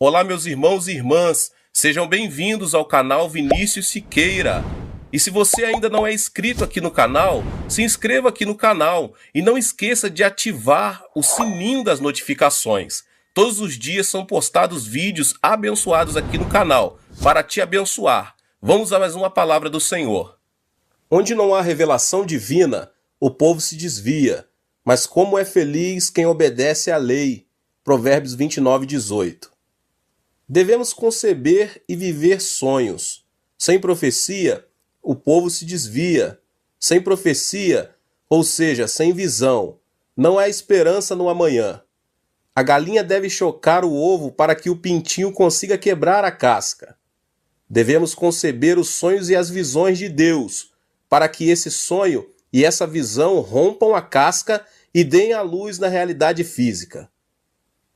Olá, meus irmãos e irmãs, sejam bem-vindos ao canal Vinícius Siqueira. E se você ainda não é inscrito aqui no canal, se inscreva aqui no canal e não esqueça de ativar o sininho das notificações. Todos os dias são postados vídeos abençoados aqui no canal para te abençoar. Vamos a mais uma palavra do Senhor. Onde não há revelação divina, o povo se desvia, mas como é feliz quem obedece à lei. Provérbios 29:18. Devemos conceber e viver sonhos. Sem profecia, o povo se desvia. Sem profecia, ou seja, sem visão, não há esperança no amanhã. A galinha deve chocar o ovo para que o pintinho consiga quebrar a casca. Devemos conceber os sonhos e as visões de Deus, para que esse sonho e essa visão rompam a casca e deem a luz na realidade física.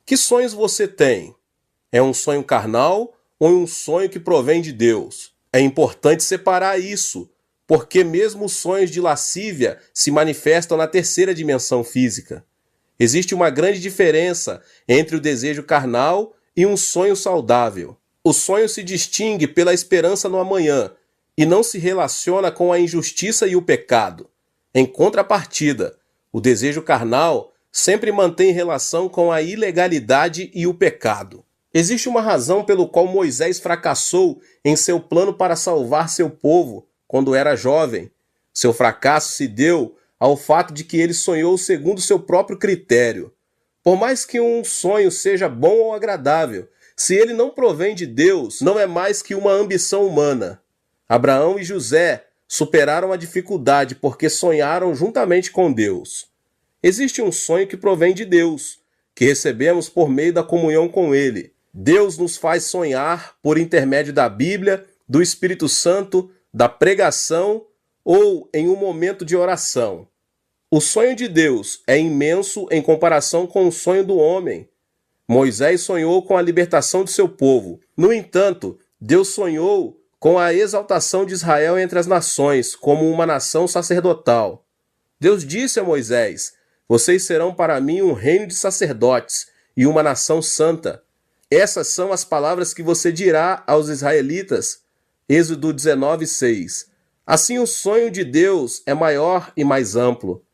Que sonhos você tem? É um sonho carnal ou um sonho que provém de Deus? É importante separar isso, porque mesmo os sonhos de lascívia se manifestam na terceira dimensão física. Existe uma grande diferença entre o desejo carnal e um sonho saudável. O sonho se distingue pela esperança no amanhã e não se relaciona com a injustiça e o pecado. Em contrapartida, o desejo carnal sempre mantém relação com a ilegalidade e o pecado. Existe uma razão pelo qual Moisés fracassou em seu plano para salvar seu povo quando era jovem. Seu fracasso se deu ao fato de que ele sonhou segundo seu próprio critério. Por mais que um sonho seja bom ou agradável, se ele não provém de Deus, não é mais que uma ambição humana. Abraão e José superaram a dificuldade porque sonharam juntamente com Deus. Existe um sonho que provém de Deus, que recebemos por meio da comunhão com Ele. Deus nos faz sonhar por intermédio da Bíblia, do Espírito Santo, da pregação ou em um momento de oração. O sonho de Deus é imenso em comparação com o sonho do homem. Moisés sonhou com a libertação de seu povo. No entanto, Deus sonhou com a exaltação de Israel entre as nações, como uma nação sacerdotal. Deus disse a Moisés: "Vocês serão para mim um reino de sacerdotes e uma nação santa." Essas são as palavras que você dirá aos israelitas. Êxodo 19:6. Assim, o sonho de Deus é maior e mais amplo.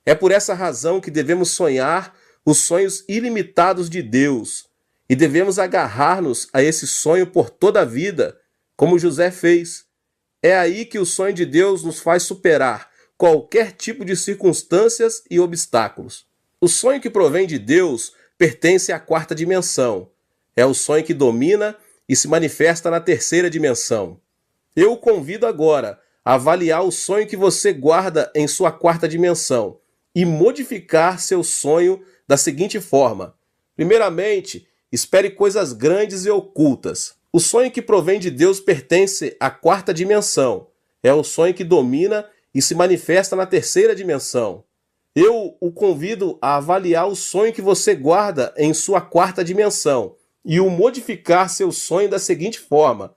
É por essa razão que devemos sonhar os sonhos ilimitados de Deus e devemos agarrar-nos a esse sonho por toda a vida, como José fez. É aí que o sonho de Deus nos faz superar qualquer tipo de circunstâncias e obstáculos. O sonho que provém de Deus pertence à quarta dimensão. É o sonho que domina e se manifesta na terceira dimensão. Eu o convido agora a avaliar o sonho que você guarda em sua quarta dimensão e modificar seu sonho da seguinte forma. Primeiramente, espere coisas grandes e ocultas. O sonho que provém de Deus pertence à quarta dimensão. É o sonho que domina e se manifesta na terceira dimensão. Eu o convido a avaliar o sonho que você guarda em sua quarta dimensão e o modificar seu sonho da seguinte forma.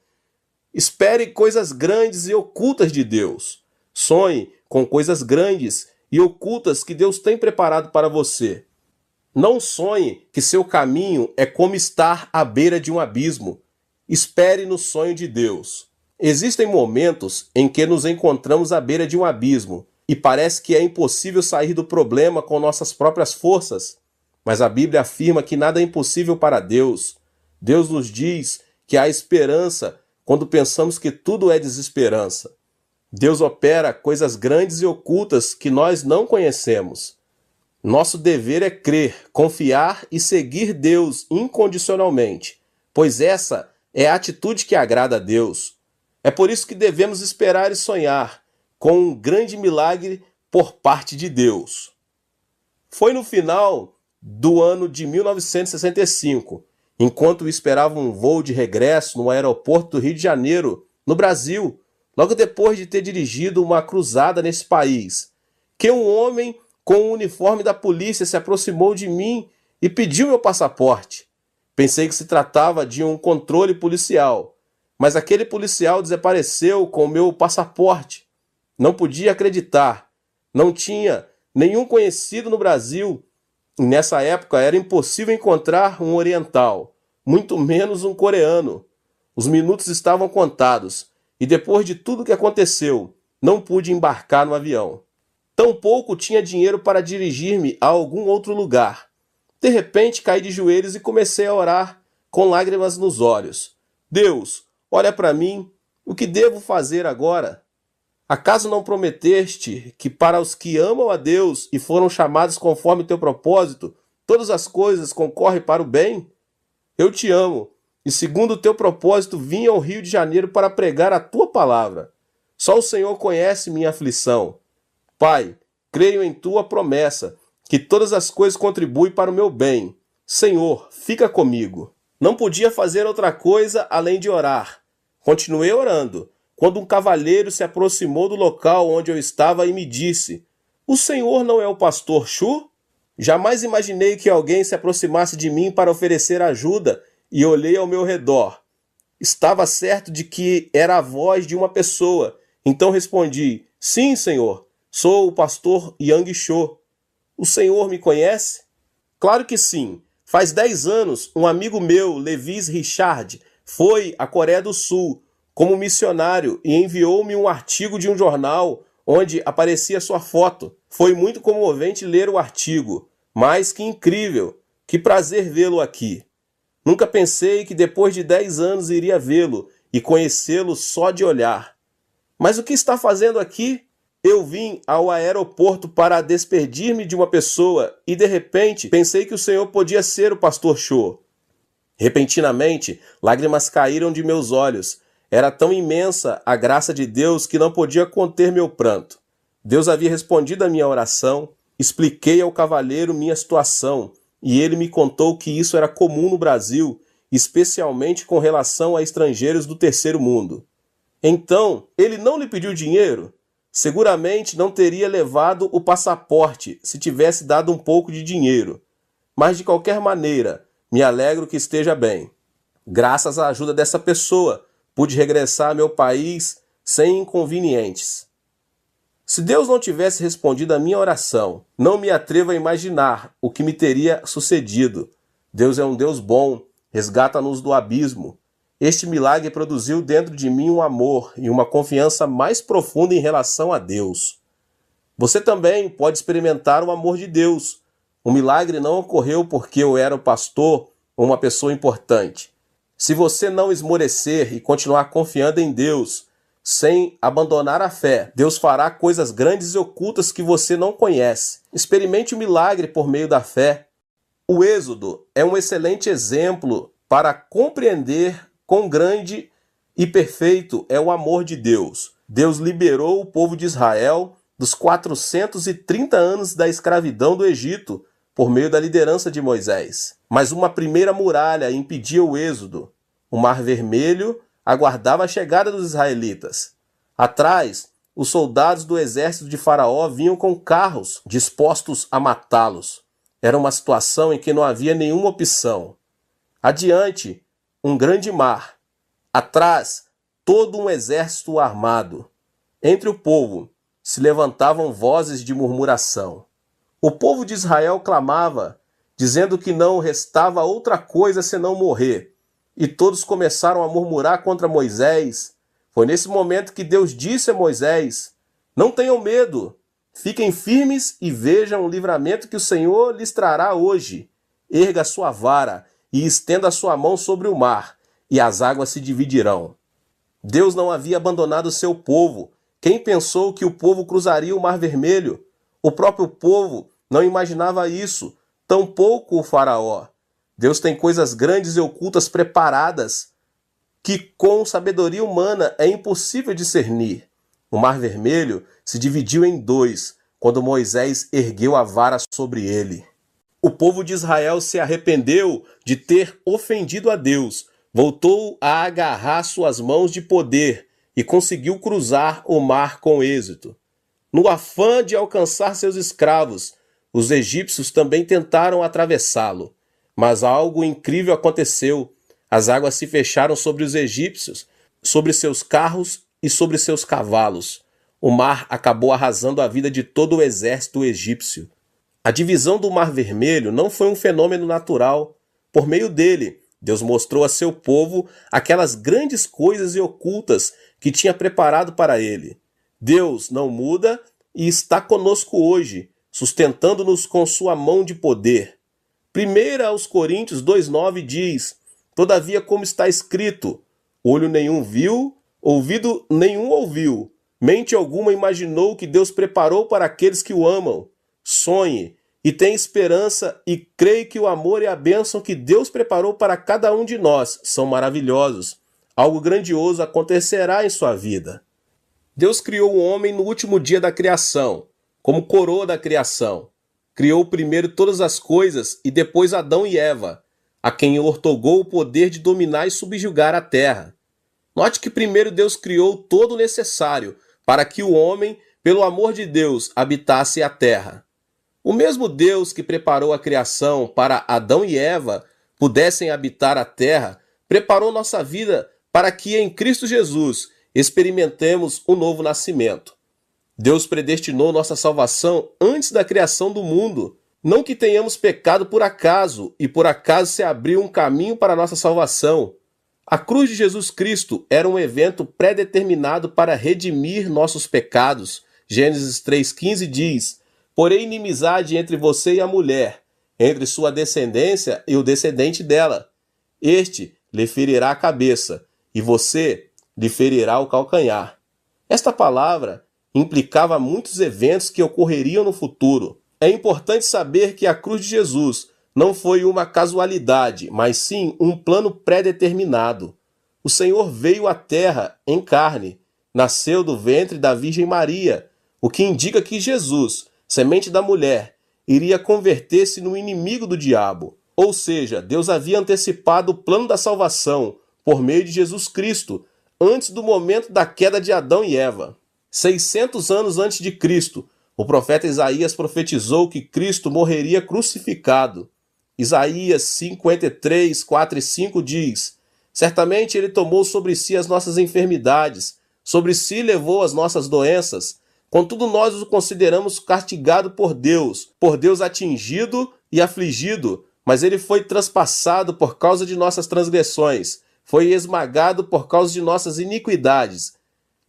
Espere coisas grandes e ocultas de Deus. Sonhe com coisas grandes e ocultas que Deus tem preparado para você. Não sonhe que seu caminho é como estar à beira de um abismo. Espere no sonho de Deus. Existem momentos em que nos encontramos à beira de um abismo e parece que é impossível sair do problema com nossas próprias forças. Mas a Bíblia afirma que nada é impossível para Deus. Deus nos diz que há esperança quando pensamos que tudo é desesperança. Deus opera coisas grandes e ocultas que nós não conhecemos. Nosso dever é crer, confiar e seguir Deus incondicionalmente, pois essa é a atitude que agrada a Deus. É por isso que devemos esperar e sonhar com um grande milagre por parte de Deus. Foi no final do ano de 1965, enquanto esperava um voo de regresso no aeroporto do Rio de Janeiro, no Brasil, logo depois de ter dirigido uma cruzada nesse país, que um homem com o uniforme da polícia se aproximou de mim e pediu meu passaporte. Pensei que se tratava de um controle policial, mas aquele policial desapareceu com o meu passaporte. Não podia acreditar. Não tinha nenhum conhecido no Brasil. E nessa época era impossível encontrar um oriental, muito menos um coreano. Os minutos estavam contados, e depois de tudo que aconteceu, não pude embarcar no avião. Tampouco tinha dinheiro para dirigir-me a algum outro lugar. De repente caí de joelhos e comecei a orar, com lágrimas nos olhos. Deus, olha para mim, o que devo fazer agora? Acaso não prometeste que para os que amam a Deus e foram chamados conforme teu propósito, todas as coisas concorrem para o bem? Eu te amo, e segundo o teu propósito vim ao Rio de Janeiro para pregar a tua palavra. Só o Senhor conhece minha aflição. Pai, creio em tua promessa, que todas as coisas contribuem para o meu bem. Senhor, fica comigo. Não podia fazer outra coisa além de orar. Continuei orando, quando um cavalheiro se aproximou do local onde eu estava e me disse: O senhor não é o pastor Chu? Jamais imaginei que alguém se aproximasse de mim para oferecer ajuda e olhei ao meu redor. Estava certo de que era a voz de uma pessoa, então respondi: Sim, senhor, sou o pastor Yang Cho. O senhor me conhece? Claro que sim. Faz 10 anos, um amigo meu, Levis Richard, foi à Coreia do Sul como missionário e enviou-me um artigo de um jornal onde aparecia sua foto. Foi muito comovente ler o artigo, mas que incrível, que prazer vê-lo aqui. Nunca pensei que depois de 10 anos iria vê-lo e conhecê-lo só de olhar. Mas o que está fazendo aqui? Eu vim ao aeroporto para despedir-me de uma pessoa e de repente pensei que o senhor podia ser o pastor Cho. Repentinamente, lágrimas caíram de meus olhos. Era tão imensa a graça de Deus que não podia conter meu pranto. Deus havia respondido à minha oração, expliquei ao cavalheiro minha situação e ele me contou que isso era comum no Brasil, especialmente com relação a estrangeiros do terceiro mundo. Então, ele não lhe pediu dinheiro? Seguramente não teria levado o passaporte se tivesse dado um pouco de dinheiro. Mas de qualquer maneira, me alegro que esteja bem. Graças à ajuda dessa pessoa, pude regressar ao meu país sem inconvenientes. Se Deus não tivesse respondido à minha oração, não me atrevo a imaginar o que me teria sucedido. Deus é um Deus bom, resgata-nos do abismo. Este milagre produziu dentro de mim um amor e uma confiança mais profunda em relação a Deus. Você também pode experimentar o amor de Deus. O milagre não ocorreu porque eu era o pastor ou uma pessoa importante. Se você não esmorecer e continuar confiando em Deus, sem abandonar a fé, Deus fará coisas grandes e ocultas que você não conhece. Experimente o milagre por meio da fé. O Êxodo é um excelente exemplo para compreender quão grande e perfeito é o amor de Deus. Deus liberou o povo de Israel dos 430 anos da escravidão do Egito por meio da liderança de Moisés. Mas uma primeira muralha impedia o êxodo. O Mar Vermelho aguardava a chegada dos israelitas. Atrás, os soldados do exército de Faraó vinham com carros dispostos a matá-los. Era uma situação em que não havia nenhuma opção. Adiante, um grande mar. Atrás, todo um exército armado. Entre o povo se levantavam vozes de murmuração. O povo de Israel clamava, dizendo que não restava outra coisa senão morrer. E todos começaram a murmurar contra Moisés. Foi nesse momento que Deus disse a Moisés: Não tenham medo, fiquem firmes e vejam o livramento que o Senhor lhes trará hoje. Erga a sua vara e estenda a sua mão sobre o mar, e as águas se dividirão. Deus não havia abandonado o seu povo. Quem pensou que o povo cruzaria o Mar Vermelho? O próprio povo não imaginava isso, tampouco o faraó. Deus tem coisas grandes e ocultas preparadas que com sabedoria humana é impossível discernir. O Mar Vermelho se dividiu em dois quando Moisés ergueu a vara sobre ele. O povo de Israel se arrependeu de ter ofendido a Deus, voltou a agarrar suas mãos de poder e conseguiu cruzar o mar com êxito. No afã de alcançar seus escravos, os egípcios também tentaram atravessá-lo. Mas algo incrível aconteceu. As águas se fecharam sobre os egípcios, sobre seus carros e sobre seus cavalos. O mar acabou arrasando a vida de todo o exército egípcio. A divisão do Mar Vermelho não foi um fenômeno natural. Por meio dele, Deus mostrou a seu povo aquelas grandes coisas e ocultas que tinha preparado para ele. Deus não muda e está conosco hoje, sustentando-nos com sua mão de poder. 1 aos Coríntios 2,9 diz: Todavia, como está escrito, olho nenhum viu, ouvido nenhum ouviu, mente alguma imaginou que Deus preparou para aqueles que o amam. Sonhe e tenha esperança e creia que o amor e a bênção que Deus preparou para cada um de nós são maravilhosos. Algo grandioso acontecerá em sua vida. Deus criou o homem no último dia da criação, como coroa da criação. Criou primeiro todas as coisas e depois Adão e Eva, a quem outorgou o poder de dominar e subjugar a terra. Note que primeiro Deus criou todo o necessário para que o homem, pelo amor de Deus, habitasse a terra. O mesmo Deus que preparou a criação para Adão e Eva pudessem habitar a terra, preparou nossa vida para que em Cristo Jesus experimentemos o novo nascimento. Deus predestinou nossa salvação antes da criação do mundo. Não que tenhamos pecado por acaso, e por acaso se abriu um caminho para a nossa salvação. A cruz de Jesus Cristo era um evento pré-determinado para redimir nossos pecados. Gênesis 3,15 diz: Porém inimizade entre você e a mulher, entre sua descendência e o descendente dela. Este lhe ferirá a cabeça, e você lhe ferirá o calcanhar. Esta palavra implicava muitos eventos que ocorreriam no futuro. É importante saber que a cruz de Jesus não foi uma casualidade, mas sim um plano pré-determinado. O Senhor veio à terra em carne, nasceu do ventre da Virgem Maria, o que indica que Jesus, semente da mulher, iria converter-se no inimigo do diabo. Ou seja, Deus havia antecipado o plano da salvação por meio de Jesus Cristo, antes do momento da queda de Adão e Eva. 600 anos antes de Cristo, o profeta Isaías profetizou que Cristo morreria crucificado. Isaías 53, 4 e 5 diz: Certamente ele tomou sobre si as nossas enfermidades, sobre si levou as nossas doenças. Contudo, nós o consideramos castigado por Deus atingido e afligido, mas ele foi transpassado por causa de nossas transgressões, foi esmagado por causa de nossas iniquidades.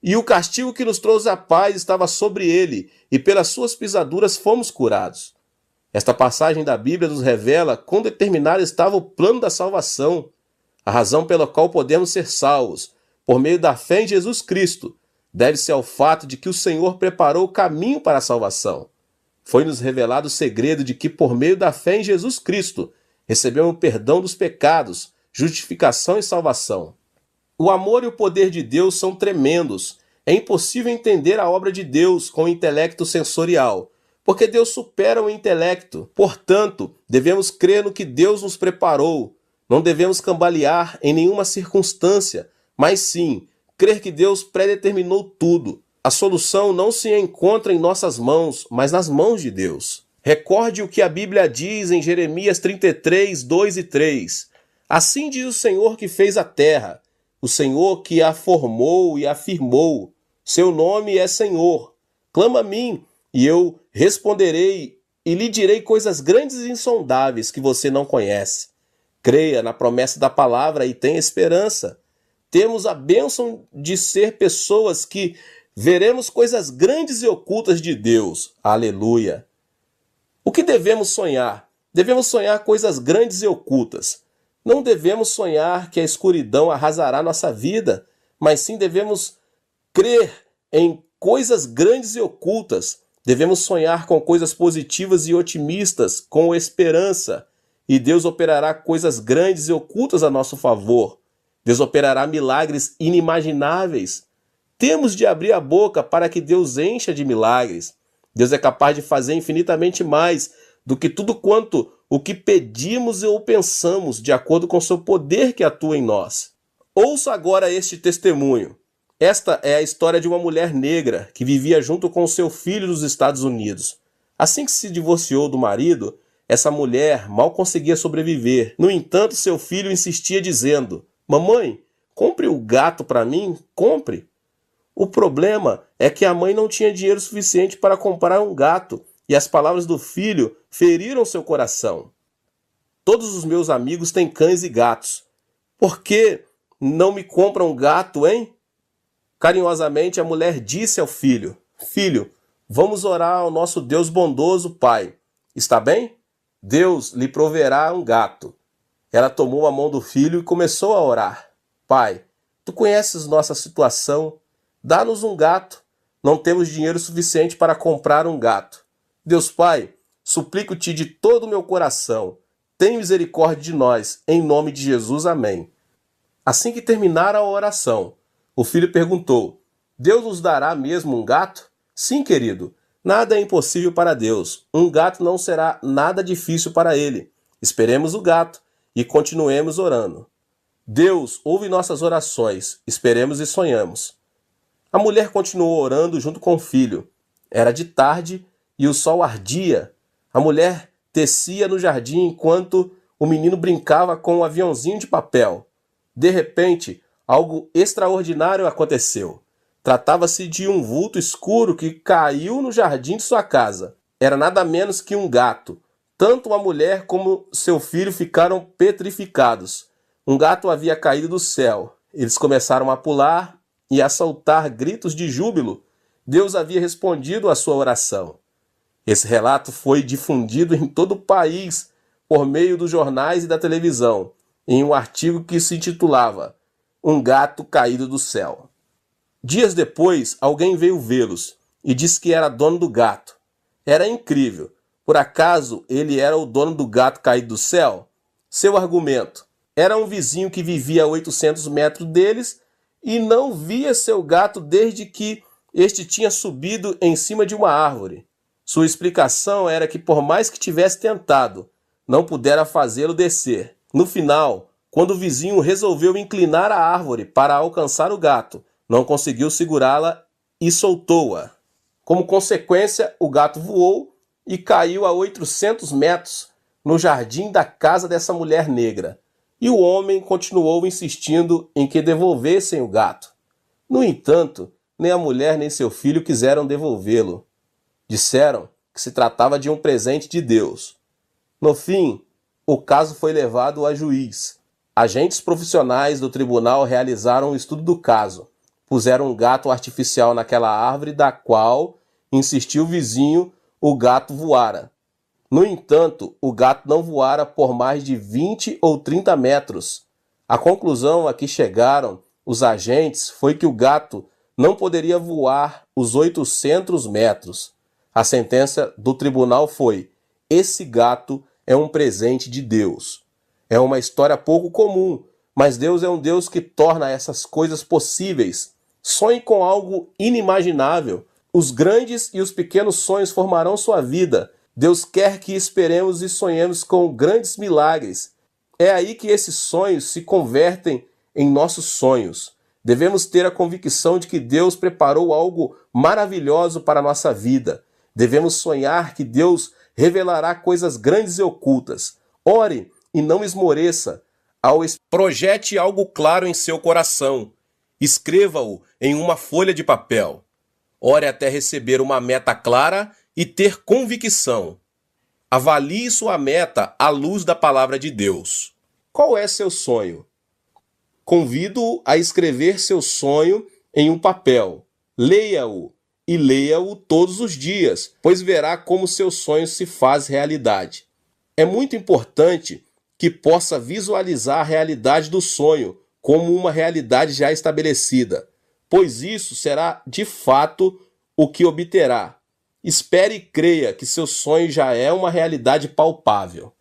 E o castigo que nos trouxe a paz estava sobre ele, e pelas suas pisaduras fomos curados. Esta passagem da Bíblia nos revela quão determinado estava o plano da salvação, a razão pela qual podemos ser salvos, por meio da fé em Jesus Cristo, deve-se ao fato de que o Senhor preparou o caminho para a salvação. Foi-nos revelado o segredo de que, por meio da fé em Jesus Cristo, recebemos o perdão dos pecados, justificação e salvação. O amor e o poder de Deus são tremendos. É impossível entender a obra de Deus com o intelecto sensorial, porque Deus supera o intelecto. Portanto, devemos crer no que Deus nos preparou. Não devemos cambalear em nenhuma circunstância, mas sim crer que Deus predeterminou tudo. A solução não se encontra em nossas mãos, mas nas mãos de Deus. Recorde o que a Bíblia diz em Jeremias 33, 2 e 3. Assim diz o Senhor que fez a terra, o Senhor que a formou e afirmou. Seu nome é Senhor. Clama a mim, e eu responderei e lhe direi coisas grandes e insondáveis que você não conhece. Creia na promessa da palavra e tenha esperança. Temos a bênção de ser pessoas que veremos coisas grandes e ocultas de Deus. Aleluia! O que devemos sonhar? Devemos sonhar coisas grandes e ocultas. Não devemos sonhar que a escuridão arrasará nossa vida, mas sim devemos crer em coisas grandes e ocultas. Devemos sonhar com coisas positivas e otimistas, com esperança. E Deus operará coisas grandes e ocultas a nosso favor. Deus operará milagres inimagináveis. Temos de abrir a boca para que Deus encha de milagres. Deus é capaz de fazer infinitamente mais do que tudo quanto o que pedimos ou pensamos, de acordo com o seu poder que atua em nós. Ouça agora este testemunho. Esta é a história de uma mulher negra que vivia junto com seu filho nos Estados Unidos. Assim que se divorciou do marido, essa mulher mal conseguia sobreviver. No entanto, seu filho insistia dizendo: Mamãe, compre o gato para mim, compre. O problema é que a mãe não tinha dinheiro suficiente para comprar um gato, e as palavras do filho feriram seu coração. Todos os meus amigos têm cães e gatos. Por que não me compram um gato, hein? Carinhosamente a mulher disse ao filho: Filho, vamos orar ao nosso Deus bondoso, pai. Está bem? Deus lhe proverá um gato. Ela tomou a mão do filho e começou a orar. Pai, tu conheces nossa situação. Dá-nos um gato. Não temos dinheiro suficiente para comprar um gato. Deus Pai, suplico-te de todo o meu coração. Tem misericórdia de nós. Em nome de Jesus, amém. Assim que terminara a oração, o filho perguntou: Deus nos dará mesmo um gato? Sim, querido. Nada é impossível para Deus. Um gato não será nada difícil para ele. Esperemos o gato e continuemos orando. Deus ouve nossas orações. Esperemos e sonhamos. A mulher continuou orando junto com o filho. Era de tarde e o sol ardia. A mulher tecia no jardim enquanto o menino brincava com um aviãozinho de papel. De repente, algo extraordinário aconteceu. Tratava-se de um vulto escuro que caiu no jardim de sua casa. Era nada menos que um gato. Tanto a mulher como seu filho ficaram petrificados. Um gato havia caído do céu. Eles começaram a pular e a soltar gritos de júbilo. Deus havia respondido à sua oração. Esse relato foi difundido em todo o país por meio dos jornais e da televisão, em um artigo que se intitulava Um Gato Caído do Céu. Dias depois, alguém veio vê-los e disse que era dono do gato. Era incrível. Por acaso ele era o dono do gato caído do céu? Seu argumento: era um vizinho que vivia a 800 metros deles e não via seu gato desde que este tinha subido em cima de uma árvore. Sua explicação era que, por mais que tivesse tentado, não pudera fazê-lo descer. No final, quando o vizinho resolveu inclinar a árvore para alcançar o gato, não conseguiu segurá-la e soltou-a. Como consequência, o gato voou e caiu a 800 metros no jardim da casa dessa mulher negra. E o homem continuou insistindo em que devolvessem o gato. No entanto, nem a mulher nem seu filho quiseram devolvê-lo. Disseram que se tratava de um presente de Deus. No fim, o caso foi levado a juiz. Agentes profissionais do tribunal realizaram um estudo do caso. Puseram um gato artificial naquela árvore da qual, insistiu o vizinho, o gato voara. No entanto, o gato não voara por mais de 20 ou 30 metros. A conclusão a que chegaram os agentes foi que o gato não poderia voar os 800 metros. A sentença do tribunal foi: esse gato é um presente de Deus. É uma história pouco comum, mas Deus é um Deus que torna essas coisas possíveis. Sonhe com algo inimaginável. Os grandes e os pequenos sonhos formarão sua vida. Deus quer que esperemos e sonhemos com grandes milagres. É aí que esses sonhos se convertem em nossos sonhos. Devemos ter a convicção de que Deus preparou algo maravilhoso para a nossa vida. Devemos sonhar que Deus revelará coisas grandes e ocultas. Ore e não esmoreça. Projete algo claro em seu coração. Escreva-o em uma folha de papel. Ore até receber uma meta clara e ter convicção. Avalie sua meta à luz da palavra de Deus. Qual é seu sonho? Convido-o a escrever seu sonho em um papel. Leia-o e leia-o todos os dias, pois verá como seu sonho se faz realidade. É muito importante que possa visualizar a realidade do sonho como uma realidade já estabelecida, pois isso será de fato o que obterá. Espere e creia que seu sonho já é uma realidade palpável.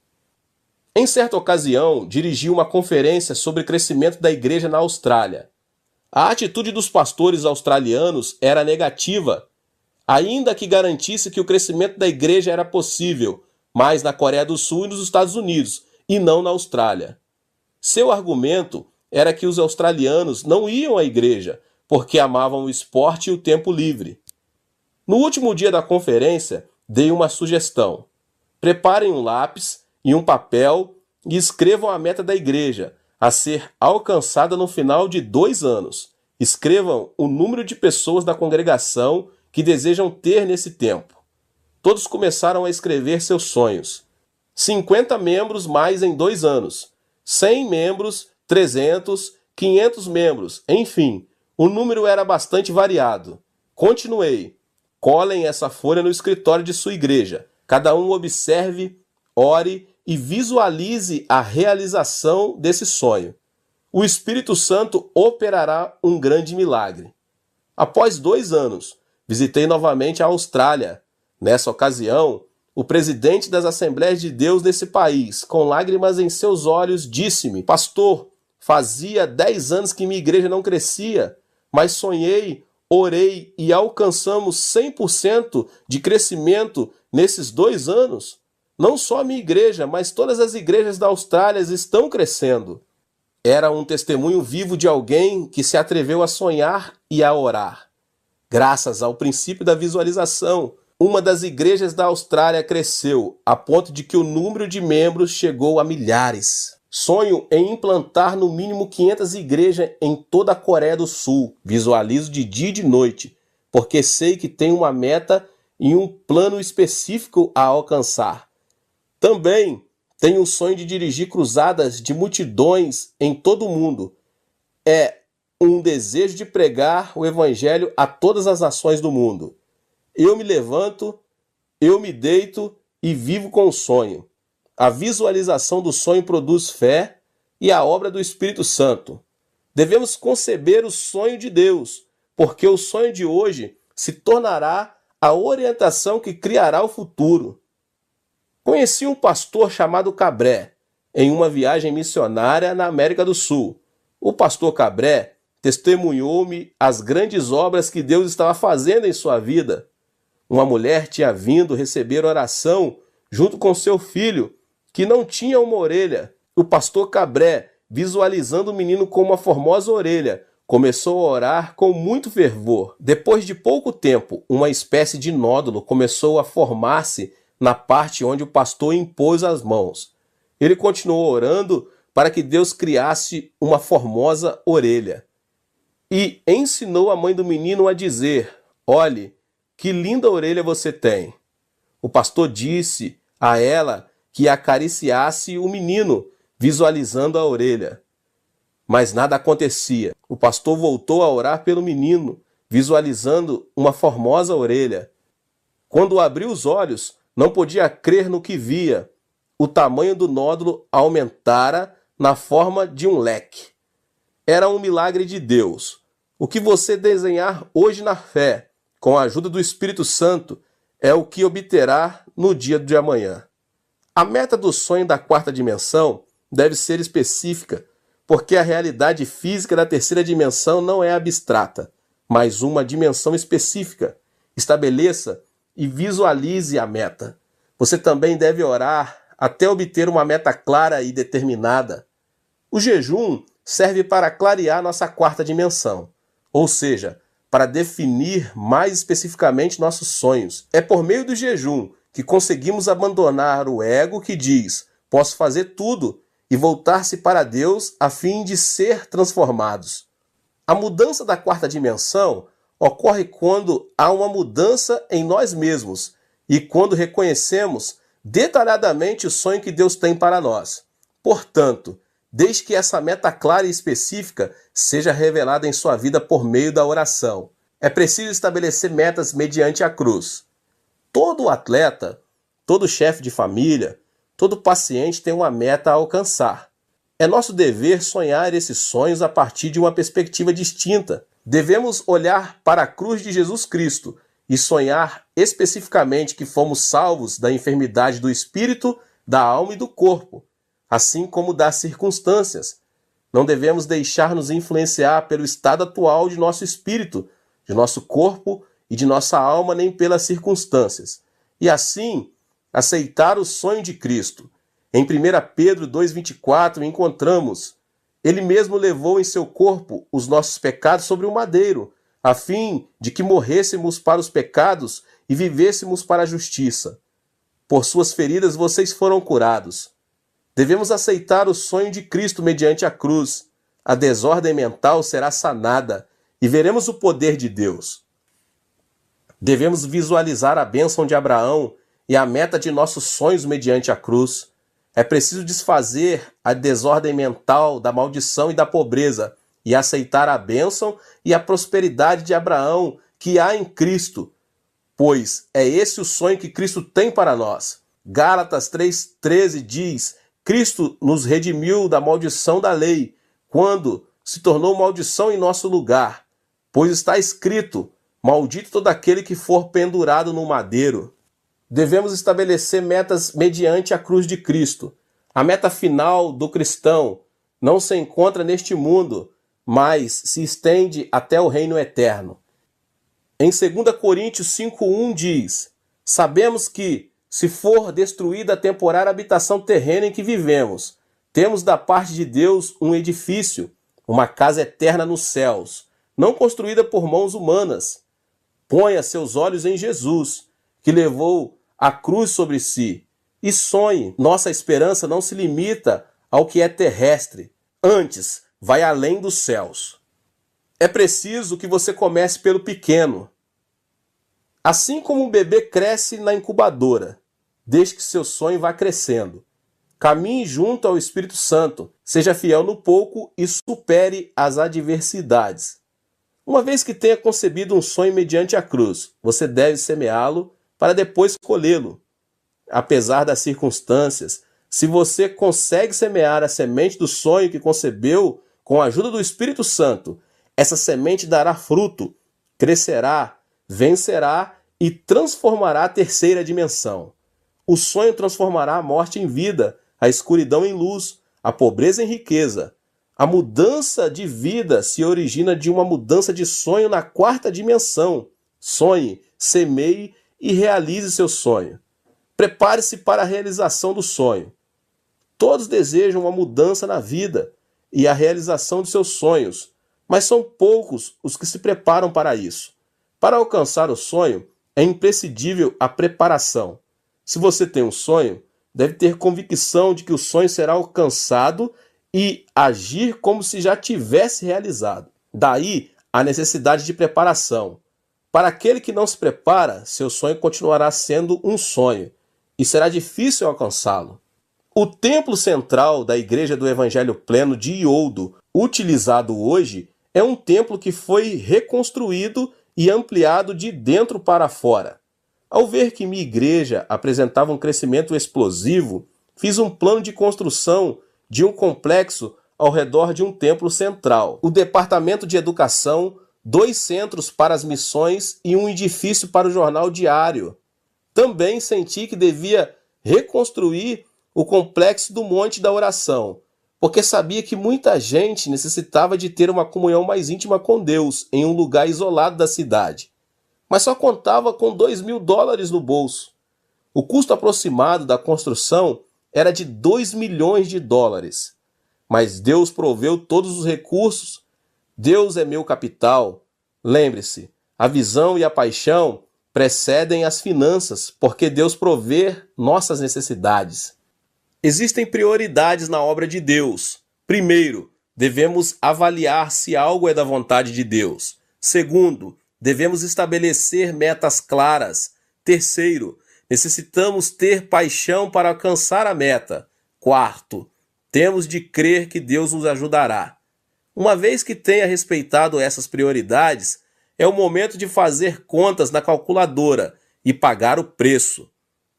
Em certa ocasião, dirigi uma conferência sobre crescimento da igreja na Austrália. A atitude dos pastores australianos era negativa, ainda que garantisse que o crescimento da igreja era possível, mas na Coreia do Sul e nos Estados Unidos, e não na Austrália. Seu argumento era que os australianos não iam à igreja porque amavam o esporte e o tempo livre. No último dia da conferência, dei uma sugestão. Preparem um lápis e um papel e escrevam a meta da igreja, a ser alcançada no final de 2 anos. Escrevam o número de pessoas da congregação que desejam ter nesse tempo. Todos começaram a escrever seus sonhos. 50 membros mais em 2 anos. 100 membros, 300, 500 membros, enfim, o número era bastante variado. Continuei. Colhem essa folha no escritório de sua igreja. Cada um observe, ore e visualize a realização desse sonho. O Espírito Santo operará um grande milagre. Após 2 anos, visitei novamente a Austrália. Nessa ocasião, o presidente das Assembleias de Deus nesse país, com lágrimas em seus olhos, disse-me: Pastor, fazia 10 anos que minha igreja não crescia, mas sonhei, orei e alcançamos 100% de crescimento nesses 2 anos. Não só a minha igreja, mas todas as igrejas da Austrália estão crescendo. Era um testemunho vivo de alguém que se atreveu a sonhar e a orar. Graças ao princípio da visualização, uma das igrejas da Austrália cresceu, a ponto de que o número de membros chegou a milhares. Sonho em implantar no mínimo 500 igrejas em toda a Coreia do Sul. Visualizo de dia e de noite, porque sei que tenho uma meta e um plano específico a alcançar. Também tenho o sonho de dirigir cruzadas de multidões em todo o mundo. É um desejo de pregar o evangelho a todas as nações do mundo. Eu me levanto, eu me deito e vivo com o sonho. A visualização do sonho produz fé e a obra do Espírito Santo. Devemos conceber o sonho de Deus, porque o sonho de hoje se tornará a orientação que criará o futuro. Conheci um pastor chamado Cabré em uma viagem missionária na América do Sul. O pastor Cabré testemunhou-me as grandes obras que Deus estava fazendo em sua vida. Uma mulher tinha vindo receber oração junto com seu filho, que não tinha uma orelha. O pastor Cabré, visualizando o menino com uma formosa orelha, começou a orar com muito fervor. Depois de pouco tempo, uma espécie de nódulo começou a formar-se na parte onde o pastor impôs as mãos. Ele continuou orando para que Deus criasse uma formosa orelha. E ensinou a mãe do menino a dizer: olhe, que linda orelha você tem. O pastor disse a ela que acariciasse o menino, visualizando a orelha. Mas nada acontecia. O pastor voltou a orar pelo menino, visualizando uma formosa orelha. Quando abriu os olhos, não podia crer no que via. O tamanho do nódulo aumentara na forma de um leque. Era um milagre de Deus. O que você desenhar hoje na fé, com a ajuda do Espírito Santo, é o que obterá no dia de amanhã. A meta do sonho da 4ª dimensão deve ser específica, porque a realidade física da 3ª dimensão não é abstrata, mas uma dimensão específica. Estabeleça e visualize a meta. Você também deve orar até obter uma meta clara e determinada. O jejum serve para clarear nossa 4ª dimensão, ou seja, para definir mais especificamente nossos sonhos. É por meio do jejum que conseguimos abandonar o ego que diz: posso fazer tudo, e voltar-se para Deus a fim de ser transformados. A mudança da 4ª dimensão ocorre quando há uma mudança em nós mesmos e quando reconhecemos detalhadamente o sonho que Deus tem para nós. Portanto, desde que essa meta clara e específica seja revelada em sua vida por meio da oração. É preciso estabelecer metas mediante a cruz. Todo atleta, todo chefe de família, todo paciente tem uma meta a alcançar. É nosso dever sonhar esses sonhos a partir de uma perspectiva distinta. Devemos olhar para a cruz de Jesus Cristo e sonhar especificamente que fomos salvos da enfermidade do espírito, da alma e do corpo, assim como das circunstâncias. Não devemos deixar-nos influenciar pelo estado atual de nosso espírito, de nosso corpo e de nossa alma, nem pelas circunstâncias. E assim, aceitar o sonho de Cristo. Em 1 Pedro 2,24 encontramos: Ele mesmo levou em seu corpo os nossos pecados sobre o madeiro, a fim de que morrêssemos para os pecados e vivêssemos para a justiça. Por suas feridas vocês foram curados. Devemos aceitar o sonho de Cristo mediante a cruz. A desordem mental será sanada e veremos o poder de Deus. Devemos visualizar a bênção de Abraão e a meta de nossos sonhos mediante a cruz. É preciso desfazer a desordem mental da maldição e da pobreza e aceitar a bênção e a prosperidade de Abraão que há em Cristo, pois é esse o sonho que Cristo tem para nós. Gálatas 3,13 diz: Cristo nos redimiu da maldição da lei, quando se tornou maldição em nosso lugar, pois está escrito: maldito todo aquele que for pendurado no madeiro. Devemos estabelecer metas mediante a cruz de Cristo. A meta final do cristão não se encontra neste mundo, mas se estende até o reino eterno. Em 2 Coríntios 5,1 diz: sabemos que, se for destruída a temporária habitação terrena em que vivemos, temos da parte de Deus um edifício, uma casa eterna nos céus, não construída por mãos humanas. Ponha seus olhos em Jesus, que levou a cruz sobre si, e sonhe. Nossa esperança não se limita ao que é terrestre, antes vai além dos céus. É preciso que você comece pelo pequeno. Assim como um bebê cresce na incubadora, desde que seu sonho vá crescendo. Caminhe junto ao Espírito Santo, seja fiel no pouco e supere as adversidades. Uma vez que tenha concebido um sonho mediante a cruz, você deve semeá-lo para depois colhê-lo. Apesar das circunstâncias, se você consegue semear a semente do sonho que concebeu com a ajuda do Espírito Santo, essa semente dará fruto, crescerá, vencerá e transformará a terceira dimensão. O sonho transformará a morte em vida, a escuridão em luz, a pobreza em riqueza. A mudança de vida se origina de uma mudança de sonho na quarta dimensão. Sonhe, semeie e realize seu sonho. Prepare-se para a realização do sonho. Todos desejam uma mudança na vida e a realização de seus sonhos, mas são poucos os que se preparam para isso. Para alcançar o sonho, é imprescindível a preparação. Se você tem um sonho, deve ter convicção de que o sonho será alcançado e agir como se já tivesse realizado. Daí a necessidade de preparação. Para aquele que não se prepara, seu sonho continuará sendo um sonho e será difícil alcançá-lo. O templo central da Igreja do Evangelho Pleno de Ioldo, utilizado hoje, é um templo que foi reconstruído e ampliado de dentro para fora. Ao ver que minha igreja apresentava um crescimento explosivo, fiz um plano de construção de um complexo ao redor de um templo central, o departamento de educação, 2 centros para as missões e um edifício para o jornal diário. Também senti que devia reconstruir o complexo do Monte da Oração, porque sabia que muita gente necessitava de ter uma comunhão mais íntima com Deus em um lugar isolado da cidade. Mas só contava com $2.000 no bolso. O custo aproximado da construção era de $2 milhões. Mas Deus proveu todos os recursos. Deus é meu capital. Lembre-se, a visão e a paixão precedem as finanças, porque Deus provê nossas necessidades. Existem prioridades na obra de Deus. Primeiro, devemos avaliar se algo é da vontade de Deus. Segundo, devemos estabelecer metas claras. Terceiro, necessitamos ter paixão para alcançar a meta. Quarto, temos de crer que Deus nos ajudará. Uma vez que tenha respeitado essas prioridades, é o momento de fazer contas na calculadora e pagar o preço.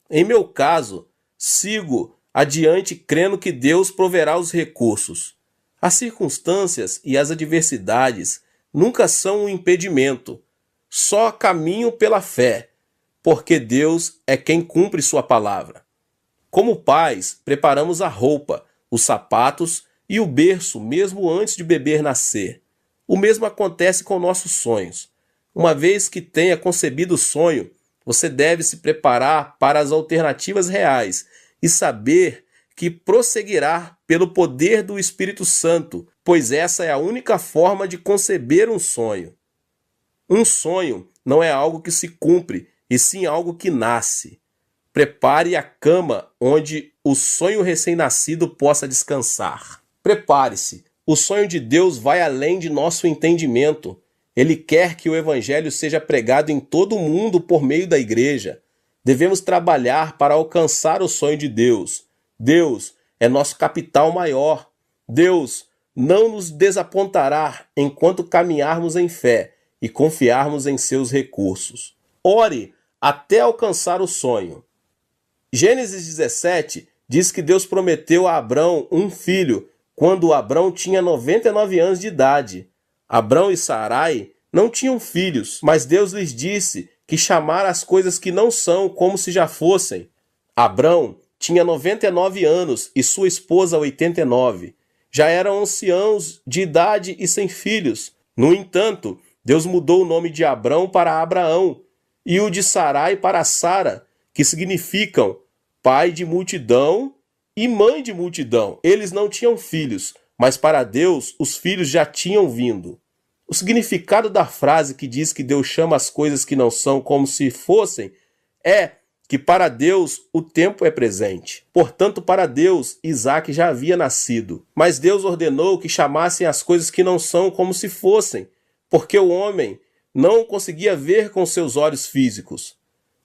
Em meu caso, sigo adiante crendo que Deus proverá os recursos. As circunstâncias e as adversidades nunca são um impedimento. Só caminho pela fé, porque Deus é quem cumpre sua palavra. Como pais, preparamos a roupa, os sapatos e o berço mesmo antes de o bebê nascer. O mesmo acontece com nossos sonhos. Uma vez que tenha concebido o sonho, você deve se preparar para as alternativas reais e saber que prosseguirá pelo poder do Espírito Santo, pois essa é a única forma de conceber um sonho. Um sonho não é algo que se cumpre, e sim algo que nasce. Prepare a cama onde o sonho recém-nascido possa descansar. Prepare-se. O sonho de Deus vai além de nosso entendimento. Ele quer que o Evangelho seja pregado em todo o mundo por meio da igreja. Devemos trabalhar para alcançar o sonho de Deus. Deus é nosso capital maior. Deus não nos desapontará enquanto caminharmos em fé e confiarmos em seus recursos. Ore até alcançar o sonho. Gênesis 17 diz que Deus prometeu a Abrão um filho quando Abrão tinha 99 anos de idade. Abrão e Sarai não tinham filhos, mas Deus lhes disse que chamara as coisas que não são como se já fossem. Abrão tinha 99 anos e sua esposa 89. Já eram anciãos de idade e sem filhos. No entanto, Deus mudou o nome de Abrão para Abraão e o de Sarai para Sara, que significam pai de multidão e mãe de multidão. Eles não tinham filhos, mas para Deus os filhos já tinham vindo. O significado da frase que diz que Deus chama as coisas que não são como se fossem é que para Deus o tempo é presente. Portanto, para Deus, Isaac já havia nascido. Mas Deus ordenou que chamassem as coisas que não são como se fossem, porque o homem não conseguia ver com seus olhos físicos.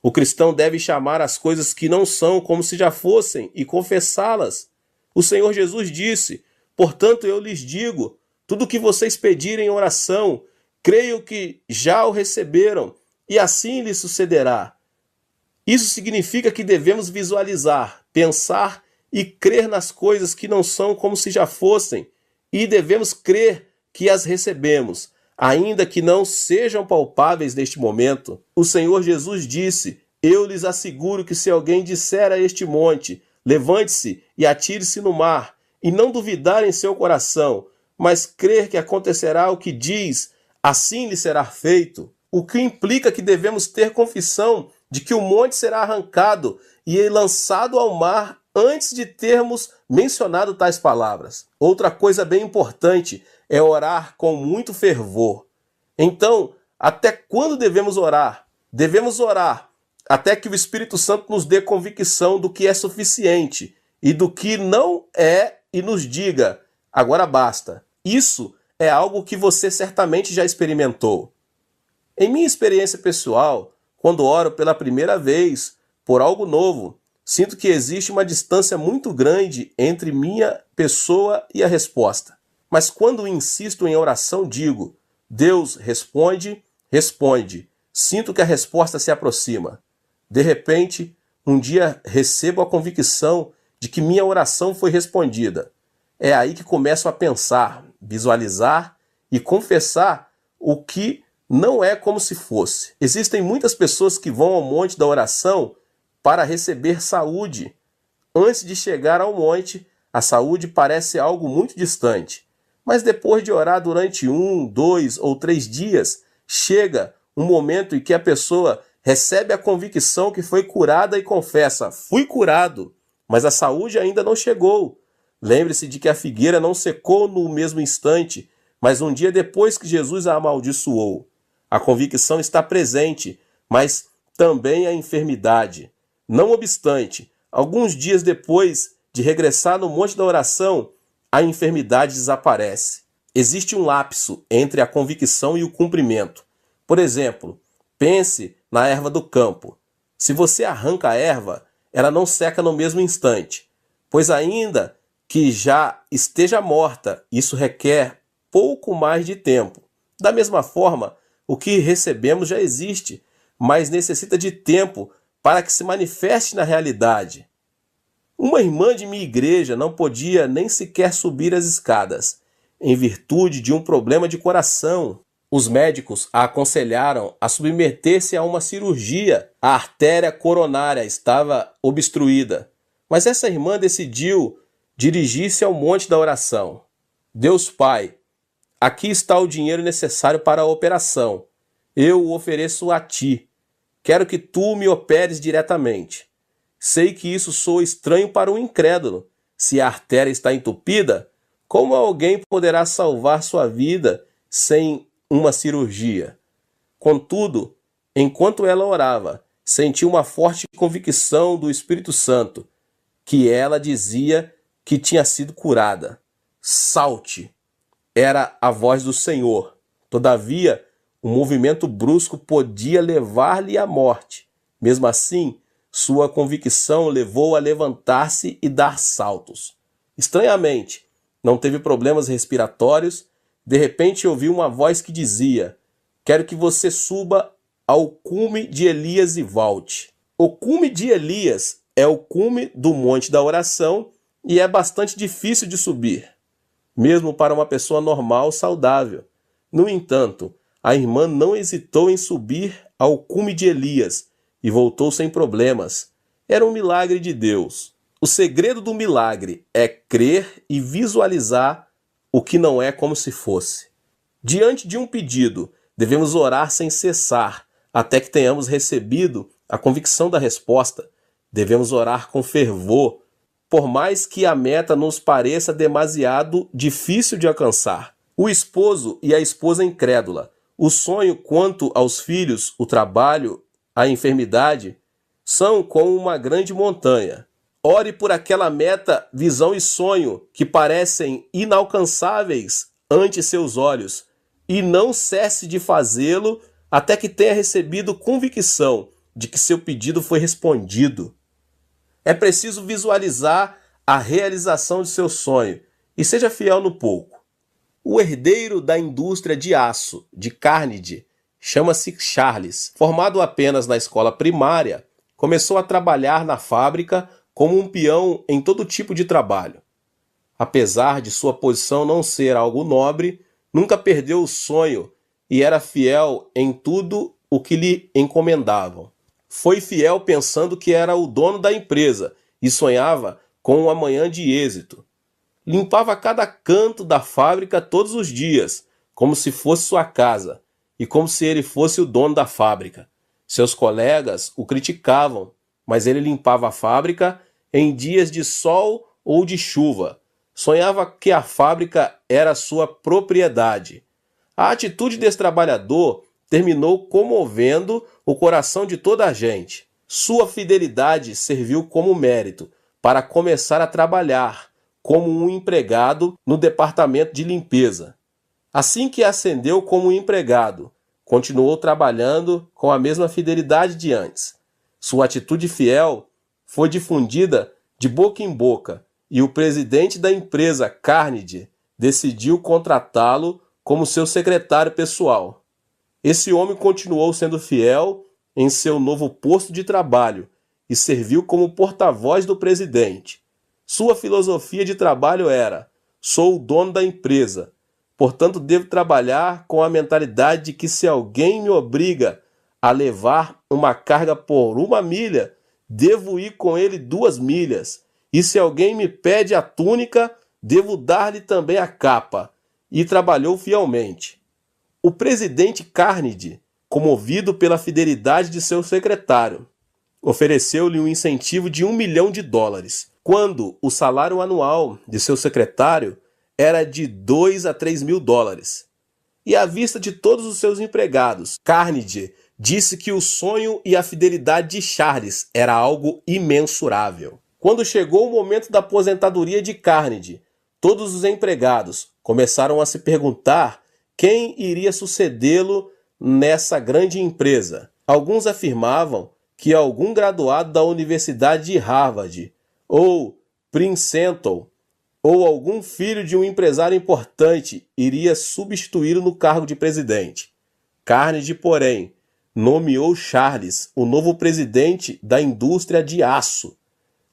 O cristão deve chamar as coisas que não são como se já fossem e confessá-las. O Senhor Jesus disse: portanto, eu lhes digo, tudo o que vocês pedirem em oração, creio que já o receberam, e assim lhes sucederá. Isso significa que devemos visualizar, pensar e crer nas coisas que não são como se já fossem, e devemos crer que as recebemos, ainda que não sejam palpáveis neste momento. O Senhor Jesus disse: eu lhes asseguro que se alguém disser a este monte, levante-se e atire-se no mar, e não duvidar em seu coração, mas crer que acontecerá o que diz, assim lhe será feito. O que implica que devemos ter confissão de que o monte será arrancado e lançado ao mar antes de termos mencionado tais palavras. Outra coisa bem importante é orar com muito fervor. Então, até quando devemos orar? Devemos orar até que o Espírito Santo nos dê convicção do que é suficiente e do que não é e nos diga: agora basta. Isso é algo que você certamente já experimentou. Em minha experiência pessoal, quando oro pela primeira vez por algo novo, sinto que existe uma distância muito grande entre minha pessoa e a resposta. Mas quando insisto em oração, digo: Deus responde, responde. Sinto que a resposta se aproxima. De repente, um dia recebo a convicção de que minha oração foi respondida. É aí que começo a pensar, visualizar e confessar o que não é como se fosse. Existem muitas pessoas que vão ao monte da oração para receber saúde. Antes de chegar ao monte, a saúde parece algo muito distante. Mas depois de orar durante 1, 2 ou 3 dias, chega um momento em que a pessoa recebe a convicção que foi curada e confessa: fui curado, mas a saúde ainda não chegou. Lembre-se de que a figueira não secou no mesmo instante, mas um dia depois que Jesus a amaldiçoou. A convicção está presente, mas também a enfermidade. Não obstante, alguns dias depois de regressar no monte da oração, a enfermidade desaparece. Existe um lapso entre a convicção e o cumprimento. Por exemplo, pense na erva do campo. Se você arranca a erva, ela não seca no mesmo instante, pois ainda que já esteja morta, isso requer pouco mais de tempo. Da mesma forma, o que recebemos já existe, mas necessita de tempo para que se manifeste na realidade. Uma irmã de minha igreja não podia nem sequer subir as escadas, em virtude de um problema de coração. Os médicos a aconselharam a submeter-se a uma cirurgia. A artéria coronária estava obstruída, mas essa irmã decidiu dirigir-se ao monte da oração. Deus Pai, aqui está o dinheiro necessário para a operação. Eu o ofereço a ti. Quero que tu me operes diretamente. Sei que isso soa estranho para um incrédulo. Se a artéria está entupida, como alguém poderá salvar sua vida sem uma cirurgia? Contudo, enquanto ela orava, senti uma forte convicção do Espírito Santo, que ela dizia que tinha sido curada. Salte! Era a voz do Senhor. Todavia, um movimento brusco podia levar-lhe à morte. Mesmo assim, Sua convicção levou a levantar-se e dar saltos. Estranhamente, não teve problemas respiratórios. De repente ouviu uma voz que dizia: quero que você suba ao cume de Elias e volte. O cume de Elias é o cume do Monte da Oração e é bastante difícil de subir, mesmo para uma pessoa normal, saudável. No entanto, a irmã não hesitou em subir ao cume de Elias e voltou sem problemas. Era um milagre de Deus. O segredo do milagre é crer e visualizar o que não é como se fosse. Diante de um pedido, devemos orar sem cessar, até que tenhamos recebido a convicção da resposta. Devemos orar com fervor, por mais que a meta nos pareça demasiado difícil de alcançar. O esposo e a esposa incrédula, o sonho quanto aos filhos, o trabalho, a enfermidade, são como uma grande montanha. Ore por aquela meta, visão e sonho que parecem inalcançáveis ante seus olhos, e não cesse de fazê-lo até que tenha recebido convicção de que seu pedido foi respondido. É preciso visualizar a realização de seu sonho e seja fiel no pouco. O herdeiro da indústria de aço de Carnegie chama-se Charles. Formado apenas na escola primária, começou a trabalhar na fábrica como um peão em todo tipo de trabalho. Apesar de sua posição não ser algo nobre, nunca perdeu o sonho e era fiel em tudo o que lhe encomendavam. Foi fiel pensando que era o dono da empresa e sonhava com um amanhã de êxito. Limpava cada canto da fábrica todos os dias, como se fosse sua casa, e como se ele fosse o dono da fábrica. Seus colegas o criticavam, mas ele limpava a fábrica em dias de sol ou de chuva. Sonhava que a fábrica era sua propriedade. A atitude desse trabalhador terminou comovendo o coração de toda a gente. Sua fidelidade serviu como mérito para começar a trabalhar como um empregado no departamento de limpeza. Assim que ascendeu como empregado, continuou trabalhando com a mesma fidelidade de antes. Sua atitude fiel foi difundida de boca em boca e o presidente da empresa, Carnegie, decidiu contratá-lo como seu secretário pessoal. Esse homem continuou sendo fiel em seu novo posto de trabalho e serviu como porta-voz do presidente. Sua filosofia de trabalho era: sou o dono da empresa, portanto devo trabalhar com a mentalidade de que se alguém me obriga a levar uma carga por 1 milha, devo ir com ele 2 milhas. E se alguém me pede a túnica, devo dar-lhe também a capa. E trabalhou fielmente. O presidente Carnegie, comovido pela fidelidade de seu secretário, ofereceu-lhe um incentivo de $1 milhão, quando o salário anual de seu secretário era de $2 a 3 mil. E à vista de todos os seus empregados, Carnegie disse que o sonho e a fidelidade de Charles era algo imensurável. Quando chegou o momento da aposentadoria de Carnegie, todos os empregados começaram a se perguntar quem iria sucedê-lo nessa grande empresa. Alguns afirmavam que algum graduado da Universidade de Harvard ou Princeton ou algum filho de um empresário importante iria substituí-lo no cargo de presidente. Carnegie, porém, nomeou Charles o novo presidente da indústria de aço,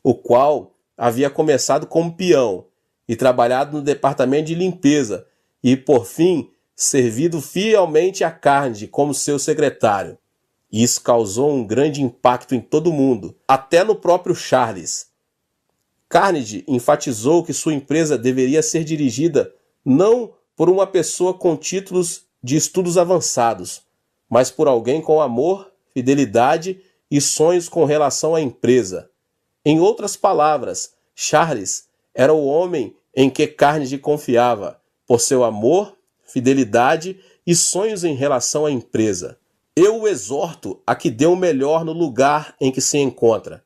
o qual havia começado como peão e trabalhado no departamento de limpeza e, por fim, servido fielmente a Carnegie como seu secretário. Isso causou um grande impacto em todo o mundo, até no próprio Charles. Carnegie enfatizou que sua empresa deveria ser dirigida não por uma pessoa com títulos de estudos avançados, mas por alguém com amor, fidelidade e sonhos com relação à empresa. Em outras palavras, Charles era o homem em que Carnegie confiava, por seu amor, fidelidade e sonhos em relação à empresa. Eu o exorto a que dê o melhor no lugar em que se encontra.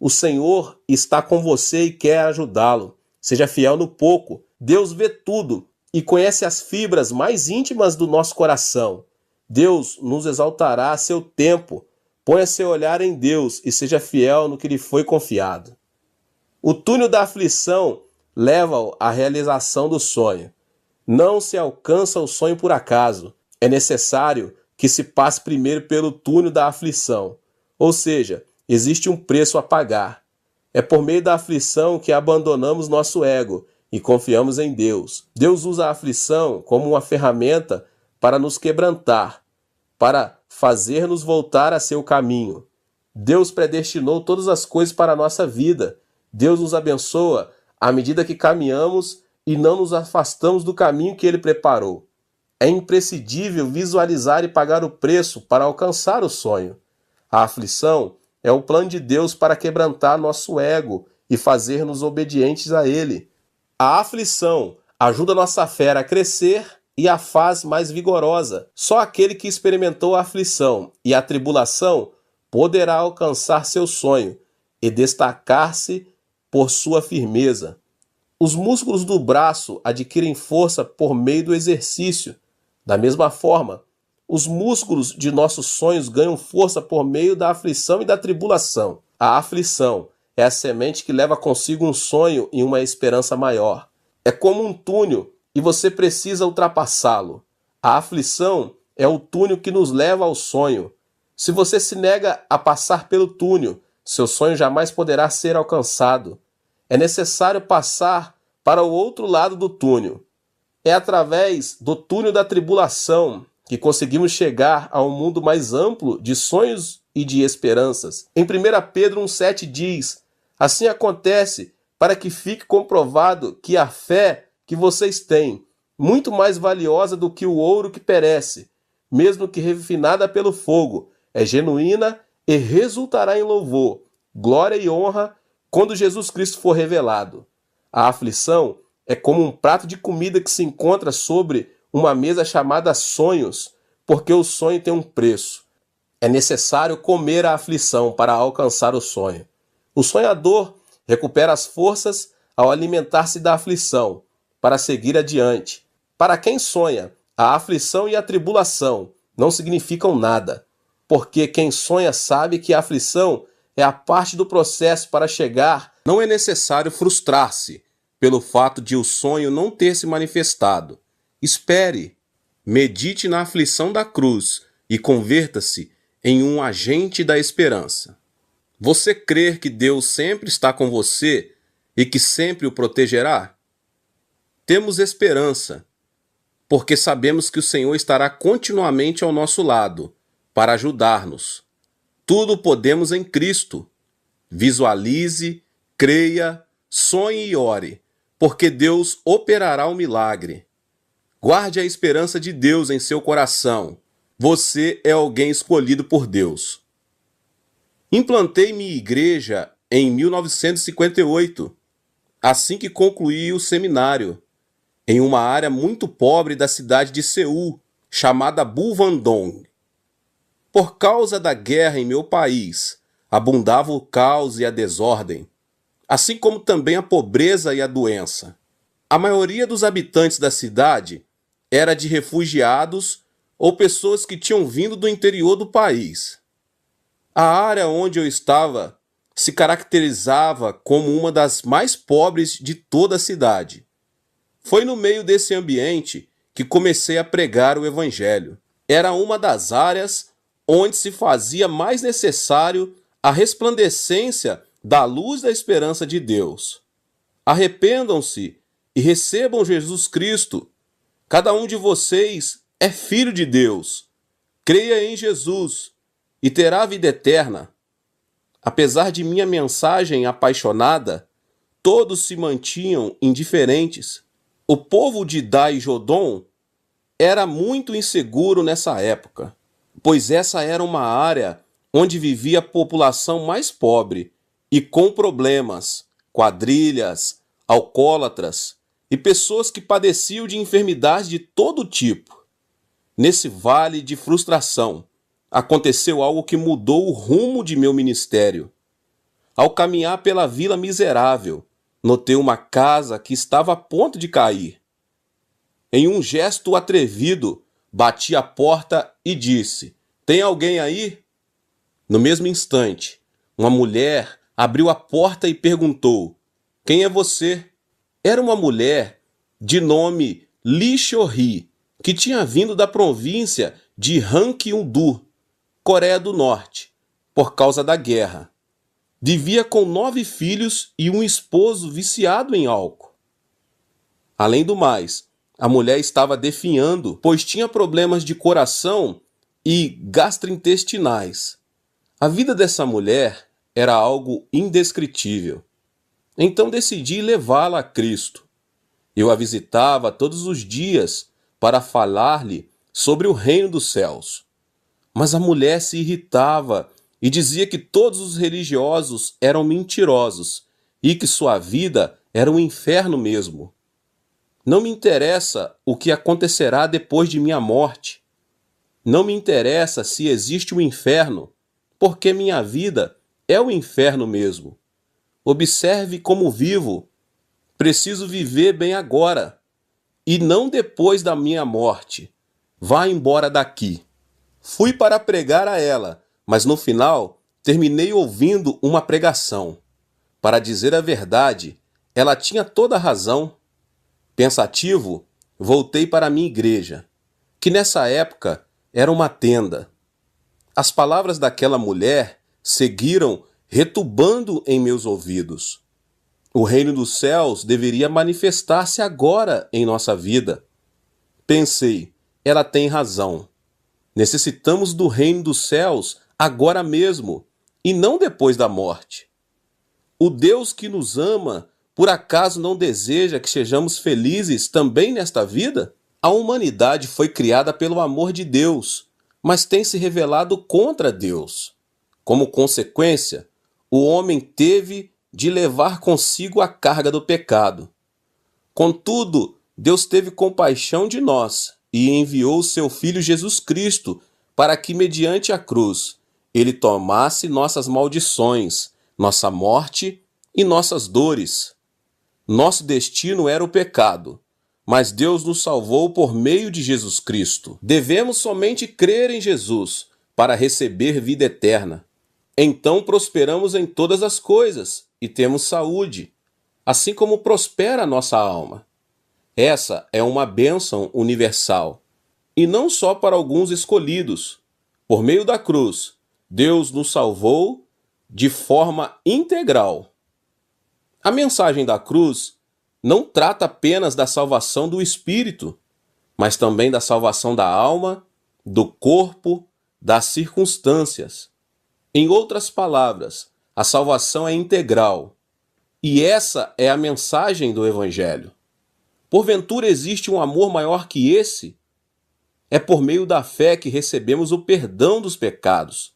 O Senhor está com você e quer ajudá-lo. Seja fiel no pouco. Deus vê tudo e conhece as fibras mais íntimas do nosso coração. Deus nos exaltará a seu tempo, Ponha seu olhar em Deus e seja fiel no que lhe foi confiado. O túnel da aflição leva-o à realização do sonho. Não se alcança o sonho por acaso. É necessário que se passe primeiro pelo túnel da aflição. Ou seja, existe um preço a pagar. É por meio da aflição que abandonamos nosso ego e confiamos em Deus. Deus usa a aflição como uma ferramenta para nos quebrantar, para fazer-nos voltar a seu caminho. Deus predestinou todas as coisas para a nossa vida. Deus nos abençoa à medida que caminhamos e não nos afastamos do caminho que Ele preparou. É imprescindível visualizar e pagar o preço para alcançar o sonho. A aflição é o plano de Deus para quebrantar nosso ego e fazer-nos obedientes a Ele. A aflição ajuda nossa fé a crescer e a faz mais vigorosa. Só aquele que experimentou a aflição e a tribulação poderá alcançar seu sonho e destacar-se por sua firmeza. Os músculos do braço adquirem força por meio do exercício. Da mesma forma, os músculos de nossos sonhos ganham força por meio da aflição e da tribulação. A aflição é a semente que leva consigo um sonho e uma esperança maior. É como um túnel e você precisa ultrapassá-lo. A aflição é o túnel que nos leva ao sonho. Se você se nega a passar pelo túnel, seu sonho jamais poderá ser alcançado. É necessário passar para o outro lado do túnel. É através do túnel da tribulação que conseguimos chegar a um mundo mais amplo de sonhos e de esperanças. Em 1 Pedro 1,7 diz: assim acontece para que fique comprovado que a fé que vocês têm, muito mais valiosa do que o ouro que perece, mesmo que refinada pelo fogo, é genuína e resultará em louvor, glória e honra quando Jesus Cristo for revelado. A aflição é como um prato de comida que se encontra sobre uma mesa chamada sonhos, porque o sonho tem um preço. É necessário comer a aflição para alcançar o sonho. O sonhador recupera as forças ao alimentar-se da aflição, para seguir adiante. Para quem sonha, a aflição e a tribulação não significam nada, porque quem sonha sabe que a aflição é a parte do processo para chegar. Não é necessário frustrar-se pelo fato de o sonho não ter se manifestado. Espere, medite na aflição da cruz e converta-se em um agente da esperança. Você crer que Deus sempre está com você e que sempre o protegerá? Temos esperança, porque sabemos que o Senhor estará continuamente ao nosso lado para ajudar-nos. Tudo podemos em Cristo. Visualize, creia, sonhe e ore, porque Deus operará o milagre. Guarde a esperança de Deus em seu coração. Você é alguém escolhido por Deus. Implantei minha igreja em 1958, assim que concluí o seminário, em uma área muito pobre da cidade de Seul, chamada Buvandong. Por causa da guerra em meu país, abundava o caos e a desordem, assim como também a pobreza e a doença. A maioria dos habitantes da cidade era de refugiados ou pessoas que tinham vindo do interior do país. A área onde eu estava se caracterizava como uma das mais pobres de toda a cidade. Foi no meio desse ambiente que comecei a pregar o Evangelho. Era uma das áreas onde se fazia mais necessário a resplandecência da luz da esperança de Deus. Arrependam-se e recebam Jesus Cristo. Cada um de vocês é filho de Deus. Creia em Jesus e terá vida eterna. Apesar de minha mensagem apaixonada, todos se mantinham indiferentes. O povo de Dai-Jodon era muito inseguro nessa época, pois essa era uma área onde vivia a população mais pobre e com problemas, quadrilhas, alcoólatras e pessoas que padeciam de enfermidades de todo tipo. Nesse vale de frustração, aconteceu algo que mudou o rumo de meu ministério. Ao caminhar pela vila miserável, notei uma casa que estava a ponto de cair. Em um gesto atrevido, bati a porta e disse: "Tem alguém aí?" No mesmo instante, uma mulher abriu a porta e perguntou: "Quem é você?" Era uma mulher de nome Li Chorri, que tinha vindo da província de Rangyundo, Coreia do Norte, por causa da guerra. Vivia com 9 filhos e um esposo viciado em álcool. Além do mais, a mulher estava definhando, pois tinha problemas de coração e gastrointestinais. A vida dessa mulher era algo indescritível. Então decidi levá-la a Cristo. Eu a visitava todos os dias para falar-lhe sobre o reino dos céus. Mas a mulher se irritava e dizia que todos os religiosos eram mentirosos e que sua vida era um inferno mesmo. Não me interessa o que acontecerá depois de minha morte. Não me interessa se existe um inferno, porque minha vida é o inferno mesmo. Observe como vivo. Preciso viver bem agora, e não depois da minha morte. Vá embora daqui. Fui para pregar a ela, mas no final terminei ouvindo uma pregação. Para dizer a verdade, ela tinha toda a razão. Pensativo, voltei para a minha igreja, que nessa época era uma tenda. As palavras daquela mulher seguiram retumbando em meus ouvidos. O reino dos céus deveria manifestar-se agora em nossa vida. Pensei, ela tem razão. Necessitamos do reino dos céus agora mesmo, e não depois da morte. O Deus que nos ama, por acaso não deseja que sejamos felizes também nesta vida? A humanidade foi criada pelo amor de Deus, mas tem se revelado contra Deus. Como consequência, o homem teve de levar consigo a carga do pecado. Contudo, Deus teve compaixão de nós e enviou o seu Filho Jesus Cristo para que, mediante a cruz, ele tomasse nossas maldições, nossa morte e nossas dores. Nosso destino era o pecado, mas Deus nos salvou por meio de Jesus Cristo. Devemos somente crer em Jesus para receber vida eterna. Então prosperamos em todas as coisas e temos saúde, assim como prospera a nossa alma. Essa é uma bênção universal, e não só para alguns escolhidos. Por meio da cruz, Deus nos salvou de forma integral. A mensagem da cruz não trata apenas da salvação do espírito, mas também da salvação da alma, do corpo, das circunstâncias. Em outras palavras, a salvação é integral. E essa é a mensagem do Evangelho. Porventura existe um amor maior que esse? É por meio da fé que recebemos o perdão dos pecados.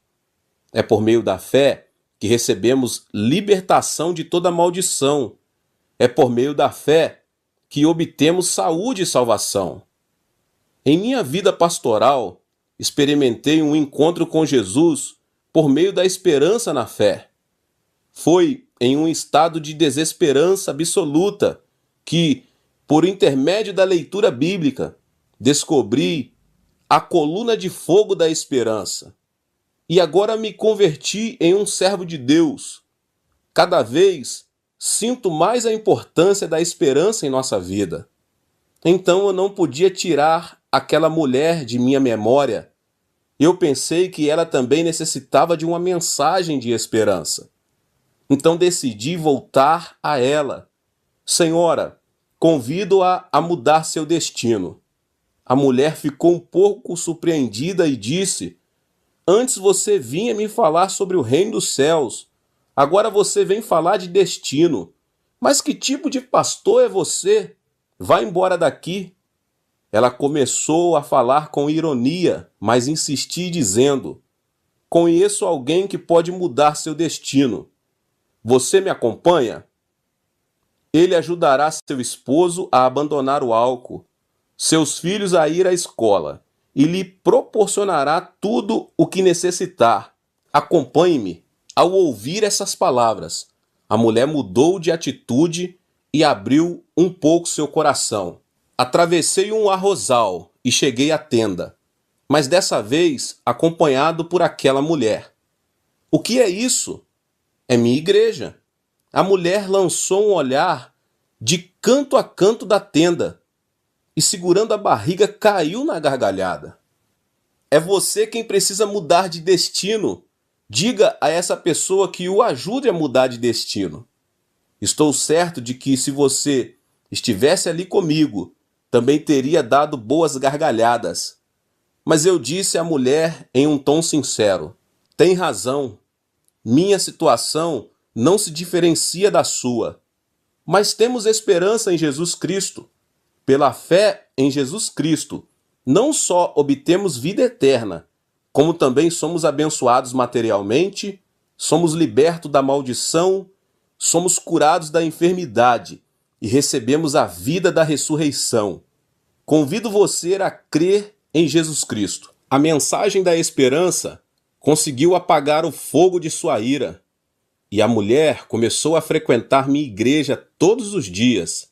É por meio da fé que recebemos libertação de toda maldição. É por meio da fé que obtemos saúde e salvação. Em minha vida pastoral, experimentei um encontro com Jesus por meio da esperança na fé. Foi em um estado de desesperança absoluta que, por intermédio da leitura bíblica, descobri a coluna de fogo da esperança. E agora me converti em um servo de Deus. Cada vez sinto mais a importância da esperança em nossa vida. Então eu não podia tirar aquela mulher de minha memória. Eu pensei que ela também necessitava de uma mensagem de esperança. Então decidi voltar a ela. Senhora, convido-a a mudar seu destino. A mulher ficou um pouco surpreendida e disse: antes você vinha me falar sobre o reino dos céus. Agora você vem falar de destino. Mas que tipo de pastor é você? Vá embora daqui. Ela começou a falar com ironia, mas insisti dizendo: conheço alguém que pode mudar seu destino. Você me acompanha? Ele ajudará seu esposo a abandonar o álcool, seus filhos a ir à escola, e lhe proporcionará tudo o que necessitar. Acompanhe-me. Ao ouvir essas palavras, a mulher mudou de atitude e abriu um pouco seu coração. Atravessei um arrozal e cheguei à tenda, mas dessa vez acompanhado por aquela mulher. O que é isso? É minha igreja. A mulher lançou um olhar de canto a canto da tenda e, segurando a barriga, caiu na gargalhada. É você quem precisa mudar de destino. Diga a essa pessoa que o ajude a mudar de destino. Estou certo de que, se você estivesse ali comigo, também teria dado boas gargalhadas. Mas eu disse à mulher em um tom sincero: tem razão, minha situação não se diferencia da sua. Mas temos esperança em Jesus Cristo. Pela fé em Jesus Cristo, não só obtemos vida eterna, como também somos abençoados materialmente, somos libertos da maldição, somos curados da enfermidade e recebemos a vida da ressurreição. Convido você a crer em Jesus Cristo. A mensagem da esperança conseguiu apagar o fogo de sua ira, e a mulher começou a frequentar minha igreja todos os dias.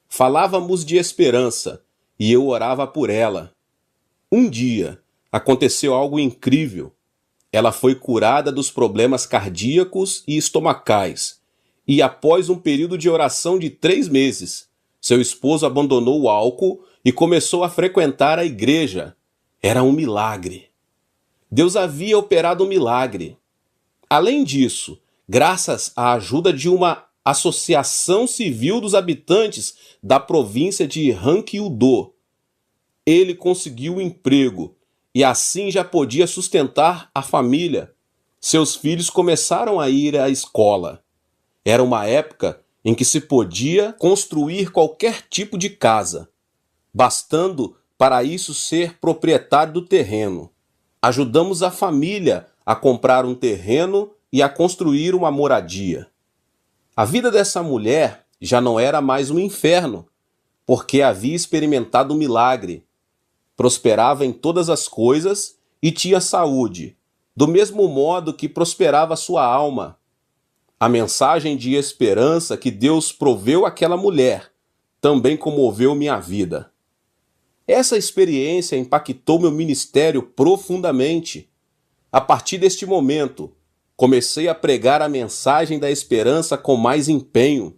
Falávamos de esperança e eu orava por ela. Um dia aconteceu algo incrível. Ela foi curada dos problemas cardíacos e estomacais, e após um período de oração de 3 meses, seu esposo abandonou o álcool e começou a frequentar a igreja. Era um milagre. Deus havia operado um milagre. Além disso, graças à ajuda de uma associação civil dos habitantes da província de Ranquiudô, ele conseguiu um emprego e assim já podia sustentar a família. Seus filhos começaram a ir à escola. Era uma época em que se podia construir qualquer tipo de casa, bastando para isso ser proprietário do terreno. Ajudamos a família a comprar um terreno e a construir uma moradia. A vida dessa mulher já não era mais um inferno, porque havia experimentado um milagre. Prosperava em todas as coisas e tinha saúde, do mesmo modo que prosperava sua alma. A mensagem de esperança que Deus proveu àquela mulher também comoveu minha vida. Essa experiência impactou meu ministério profundamente. A partir deste momento, comecei a pregar a mensagem da esperança com mais empenho.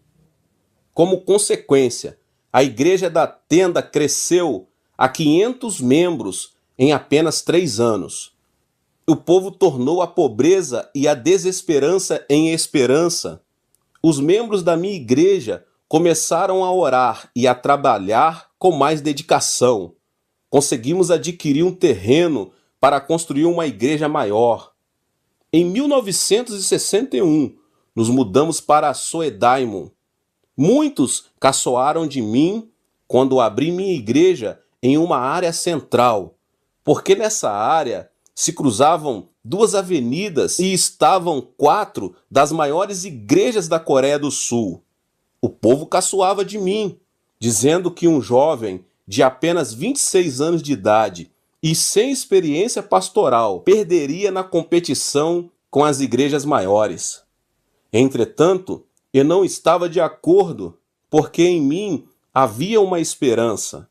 Como consequência, a igreja da tenda cresceu a 500 membros em apenas 3 anos. O povo tornou a pobreza e a desesperança em esperança. Os membros da minha igreja começaram a orar e a trabalhar com mais dedicação. Conseguimos adquirir um terreno para construir uma igreja maior. Em 1961, nos mudamos para Soedaimon. Muitos caçoaram de mim quando abri minha igreja em uma área central, porque nessa área se cruzavam 2 avenidas e estavam 4 das maiores igrejas da Coreia do Sul. O povo caçoava de mim, dizendo que um jovem de apenas 26 anos de idade e sem experiência pastoral perderia na competição com as igrejas maiores. Entretanto, eu não estava de acordo, porque em mim havia uma esperança.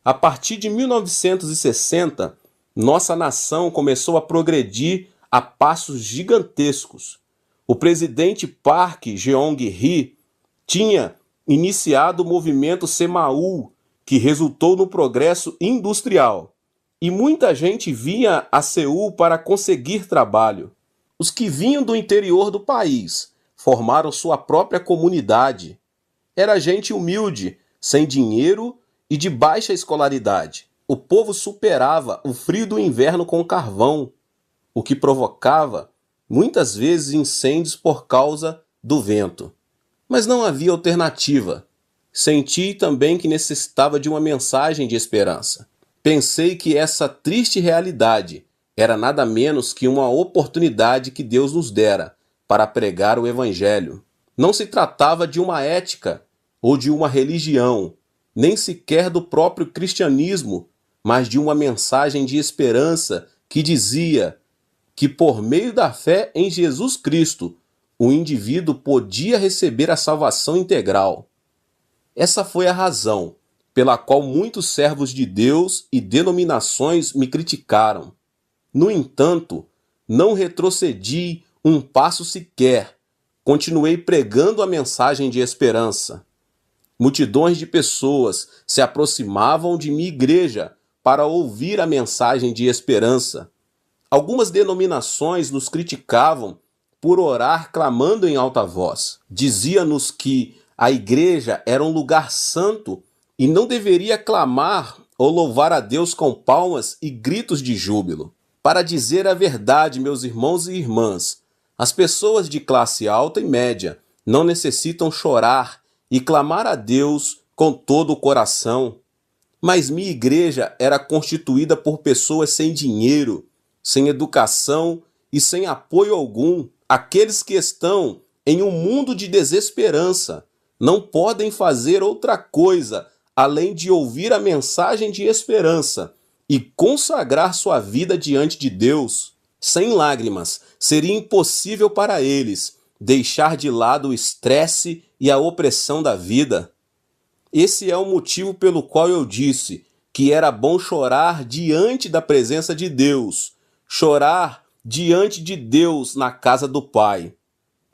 A partir de 1960, nossa nação começou a progredir a passos gigantescos. O presidente Park Geong-hye tinha iniciado o movimento Semaul, que resultou no progresso industrial, e muita gente vinha a Seul para conseguir trabalho. Os que vinham do interior do país formaram sua própria comunidade. Era gente humilde, sem dinheiro e de baixa escolaridade. O povo superava o frio do inverno com carvão, o que provocava muitas vezes incêndios por causa do vento. Mas não havia alternativa. Senti também que necessitava de uma mensagem de esperança. Pensei que essa triste realidade era nada menos que uma oportunidade que Deus nos dera para pregar o Evangelho. Não se tratava de uma ética ou de uma religião, nem sequer do próprio cristianismo, mas de uma mensagem de esperança que dizia que, por meio da fé em Jesus Cristo, o indivíduo podia receber a salvação integral. Essa foi a razão pela qual muitos servos de Deus e denominações me criticaram. No entanto, não retrocedi um passo sequer. Continuei pregando a mensagem de esperança. Multidões de pessoas se aproximavam de minha igreja para ouvir a mensagem de esperança. Algumas denominações nos criticavam por orar clamando em alta voz. Dizia-nos que a igreja era um lugar santo e não deveria clamar ou louvar a Deus com palmas e gritos de júbilo. Para dizer a verdade, meus irmãos e irmãs, as pessoas de classe alta e média não necessitam chorar e clamar a Deus com todo o coração. Mas minha igreja era constituída por pessoas sem dinheiro, sem educação e sem apoio algum. Aqueles que estão em um mundo de desesperança não podem fazer outra coisa além de ouvir a mensagem de esperança e consagrar sua vida diante de Deus. Sem lágrimas, seria impossível para eles deixar de lado o estresse e a opressão da vida. Esse é o motivo pelo qual eu disse que era bom chorar diante da presença de Deus, chorar diante de Deus na casa do Pai.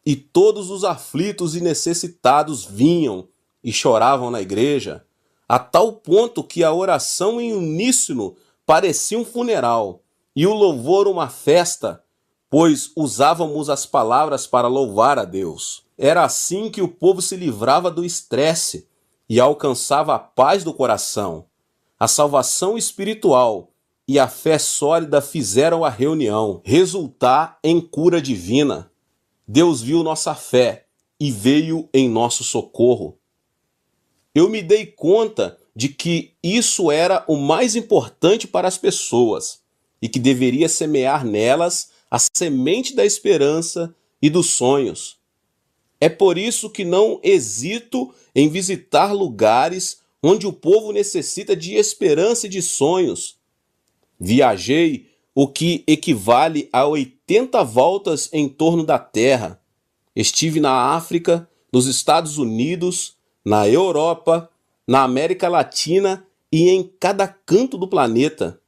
E todos os aflitos e necessitados vinham e choravam na igreja, a tal ponto que a oração em uníssono parecia um funeral e o louvor uma festa, pois usávamos as palavras para louvar a Deus. Era assim que o povo se livrava do estresse e alcançava a paz do coração. A salvação espiritual e a fé sólida fizeram a reunião resultar em cura divina. Deus viu nossa fé e veio em nosso socorro. Eu me dei conta de que isso era o mais importante para as pessoas e que deveria semear nelas a semente da esperança e dos sonhos. É por isso que não hesito em visitar lugares onde o povo necessita de esperança e de sonhos. Viajei o que equivale a 80 voltas em torno da Terra. Estive na África, nos Estados Unidos, na Europa, na América Latina e em cada canto do planeta.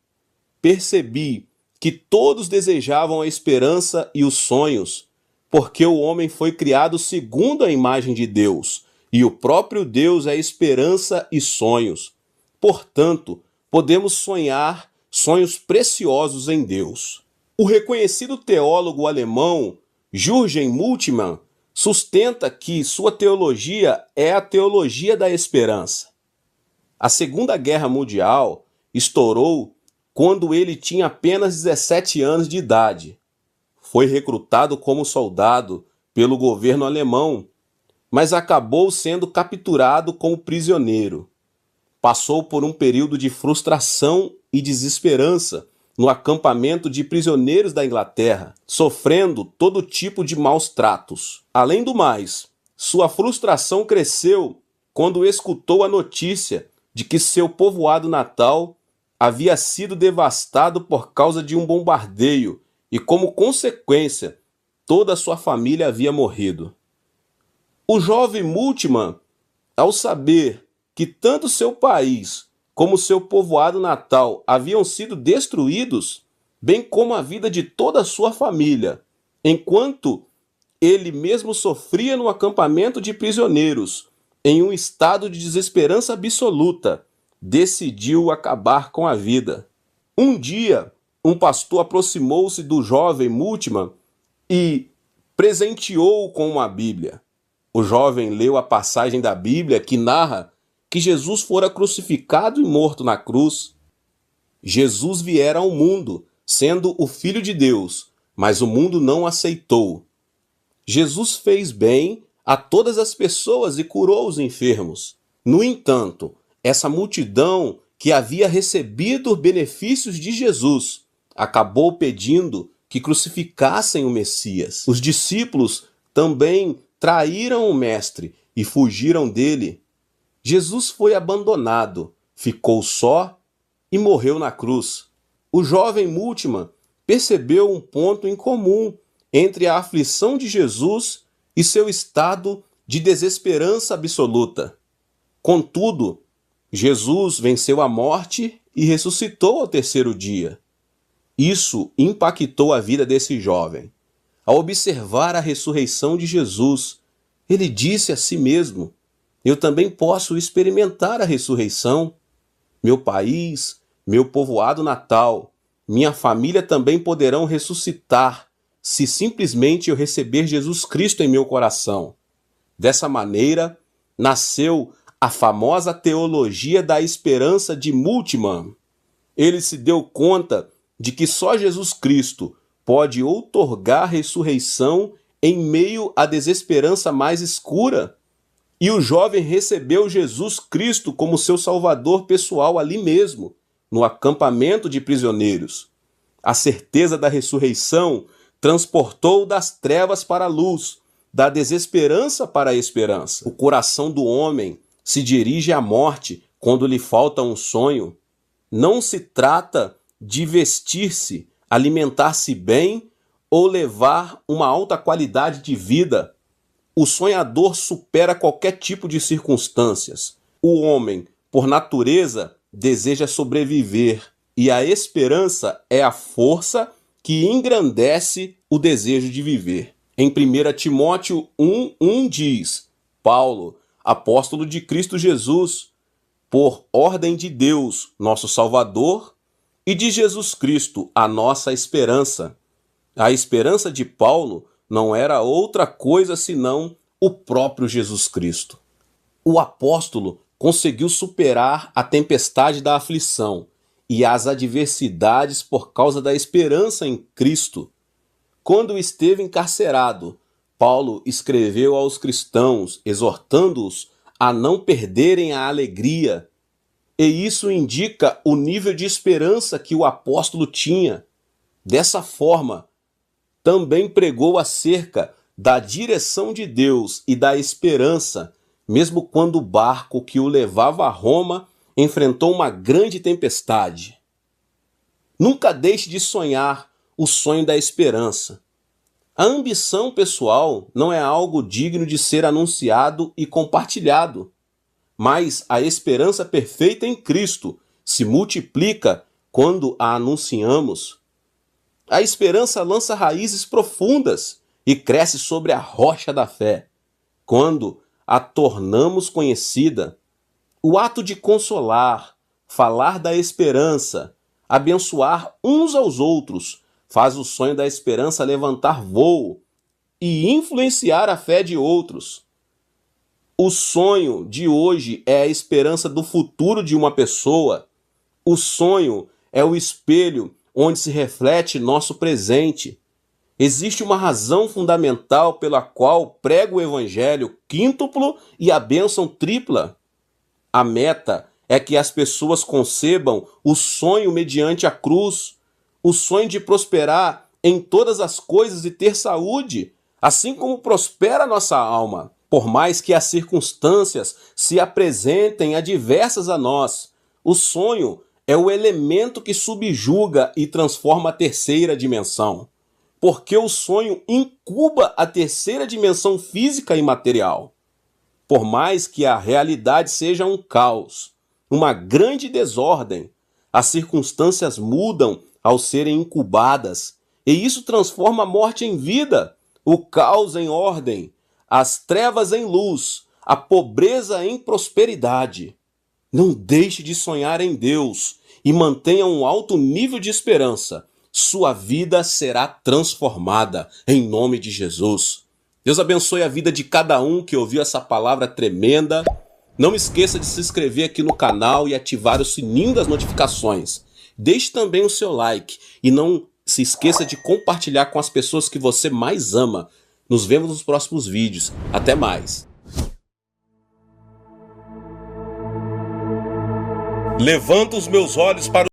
Percebi que todos desejavam a esperança e os sonhos, porque o homem foi criado segundo a imagem de Deus, e o próprio Deus é esperança e sonhos. Portanto, podemos sonhar sonhos preciosos em Deus. O reconhecido teólogo alemão Jürgen Moltmann sustenta que sua teologia é a teologia da esperança. A Segunda Guerra Mundial estourou quando ele tinha apenas 17 anos de idade. Foi recrutado como soldado pelo governo alemão, mas acabou sendo capturado como prisioneiro. Passou por um período de frustração e desesperança no acampamento de prisioneiros da Inglaterra, sofrendo todo tipo de maus tratos. Além do mais, sua frustração cresceu quando escutou a notícia de que seu povoado natal havia sido devastado por causa de um bombardeio e, como consequência, toda a sua família havia morrido. O jovem Moltmann, ao saber que tanto seu país como seu povoado natal haviam sido destruídos, bem como a vida de toda a sua família, enquanto ele mesmo sofria no acampamento de prisioneiros, em um estado de desesperança absoluta, decidiu acabar com a vida. Um dia, um pastor aproximou-se do jovem Moltmann e presenteou-o com uma Bíblia. O jovem leu a passagem da Bíblia que narra que Jesus fora crucificado e morto na cruz. Jesus viera ao mundo, sendo o Filho de Deus, mas o mundo não o aceitou. Jesus fez bem a todas as pessoas e curou os enfermos. No entanto, essa multidão que havia recebido os benefícios de Jesus acabou pedindo que crucificassem o Messias. Os discípulos também traíram o Mestre e fugiram dele. Jesus foi abandonado, ficou só e morreu na cruz. O jovem Moltmann percebeu um ponto em comum entre a aflição de Jesus e seu estado de desesperança absoluta. Contudo, Jesus venceu a morte e ressuscitou ao terceiro dia. Isso impactou a vida desse jovem. Ao observar a ressurreição de Jesus, ele disse a si mesmo: eu também posso experimentar a ressurreição. Meu país, meu povoado natal, minha família também poderão ressuscitar se simplesmente eu receber Jesus Cristo em meu coração. Dessa maneira, nasceu a famosa teologia da esperança de Bultmann. Ele se deu conta de que só Jesus Cristo pode outorgar ressurreição em meio à desesperança mais escura. E o jovem recebeu Jesus Cristo como seu salvador pessoal ali mesmo, no acampamento de prisioneiros. A certeza da ressurreição transportou das trevas para a luz, da desesperança para a esperança. O coração do homem se dirige à morte quando lhe falta um sonho. Não se trata de vestir-se, alimentar-se bem ou levar uma alta qualidade de vida. O sonhador supera qualquer tipo de circunstâncias. O homem, por natureza, deseja sobreviver, e a esperança é a força que engrandece o desejo de viver. Em 1 Timóteo 1:1 diz: Paulo, apóstolo de Cristo Jesus, por ordem de Deus, nosso Salvador, e de Jesus Cristo, a nossa esperança. A esperança de Paulo não era outra coisa senão o próprio Jesus Cristo. O apóstolo conseguiu superar a tempestade da aflição e as adversidades por causa da esperança em Cristo. Quando esteve encarcerado, Paulo escreveu aos cristãos, exortando-os a não perderem a alegria. E isso indica o nível de esperança que o apóstolo tinha. Dessa forma, também pregou acerca da direção de Deus e da esperança, mesmo quando o barco que o levava a Roma enfrentou uma grande tempestade. Nunca deixe de sonhar o sonho da esperança. A ambição pessoal não é algo digno de ser anunciado e compartilhado, mas a esperança perfeita em Cristo se multiplica quando a anunciamos. A esperança lança raízes profundas e cresce sobre a rocha da fé, quando a tornamos conhecida. O ato de consolar, falar da esperança, abençoar uns aos outros, faz o sonho da esperança levantar voo e influenciar a fé de outros. O sonho de hoje é a esperança do futuro de uma pessoa. O sonho é o espelho onde se reflete nosso presente. Existe uma razão fundamental pela qual prego o evangelho quíntuplo e a bênção tripla. A meta é que as pessoas concebam o sonho mediante a cruz, o sonho de prosperar em todas as coisas e ter saúde, assim como prospera nossa alma. Por mais que as circunstâncias se apresentem adversas a nós, o sonho é o elemento que subjuga e transforma a terceira dimensão. Porque o sonho incuba a terceira dimensão física e material. Por mais que a realidade seja um caos, uma grande desordem, as circunstâncias mudam ao serem incubadas, e isso transforma a morte em vida, o caos em ordem, as trevas em luz, a pobreza em prosperidade. Não deixe de sonhar em Deus e mantenha um alto nível de esperança. Sua vida será transformada em nome de Jesus. Deus abençoe a vida de cada um que ouviu essa palavra tremenda. Não esqueça de se inscrever aqui no canal e ativar o sininho das notificações. Deixe também o seu like e não se esqueça de compartilhar com as pessoas que você mais ama. Nos vemos nos próximos vídeos. Até mais. Levanto os meus olhos para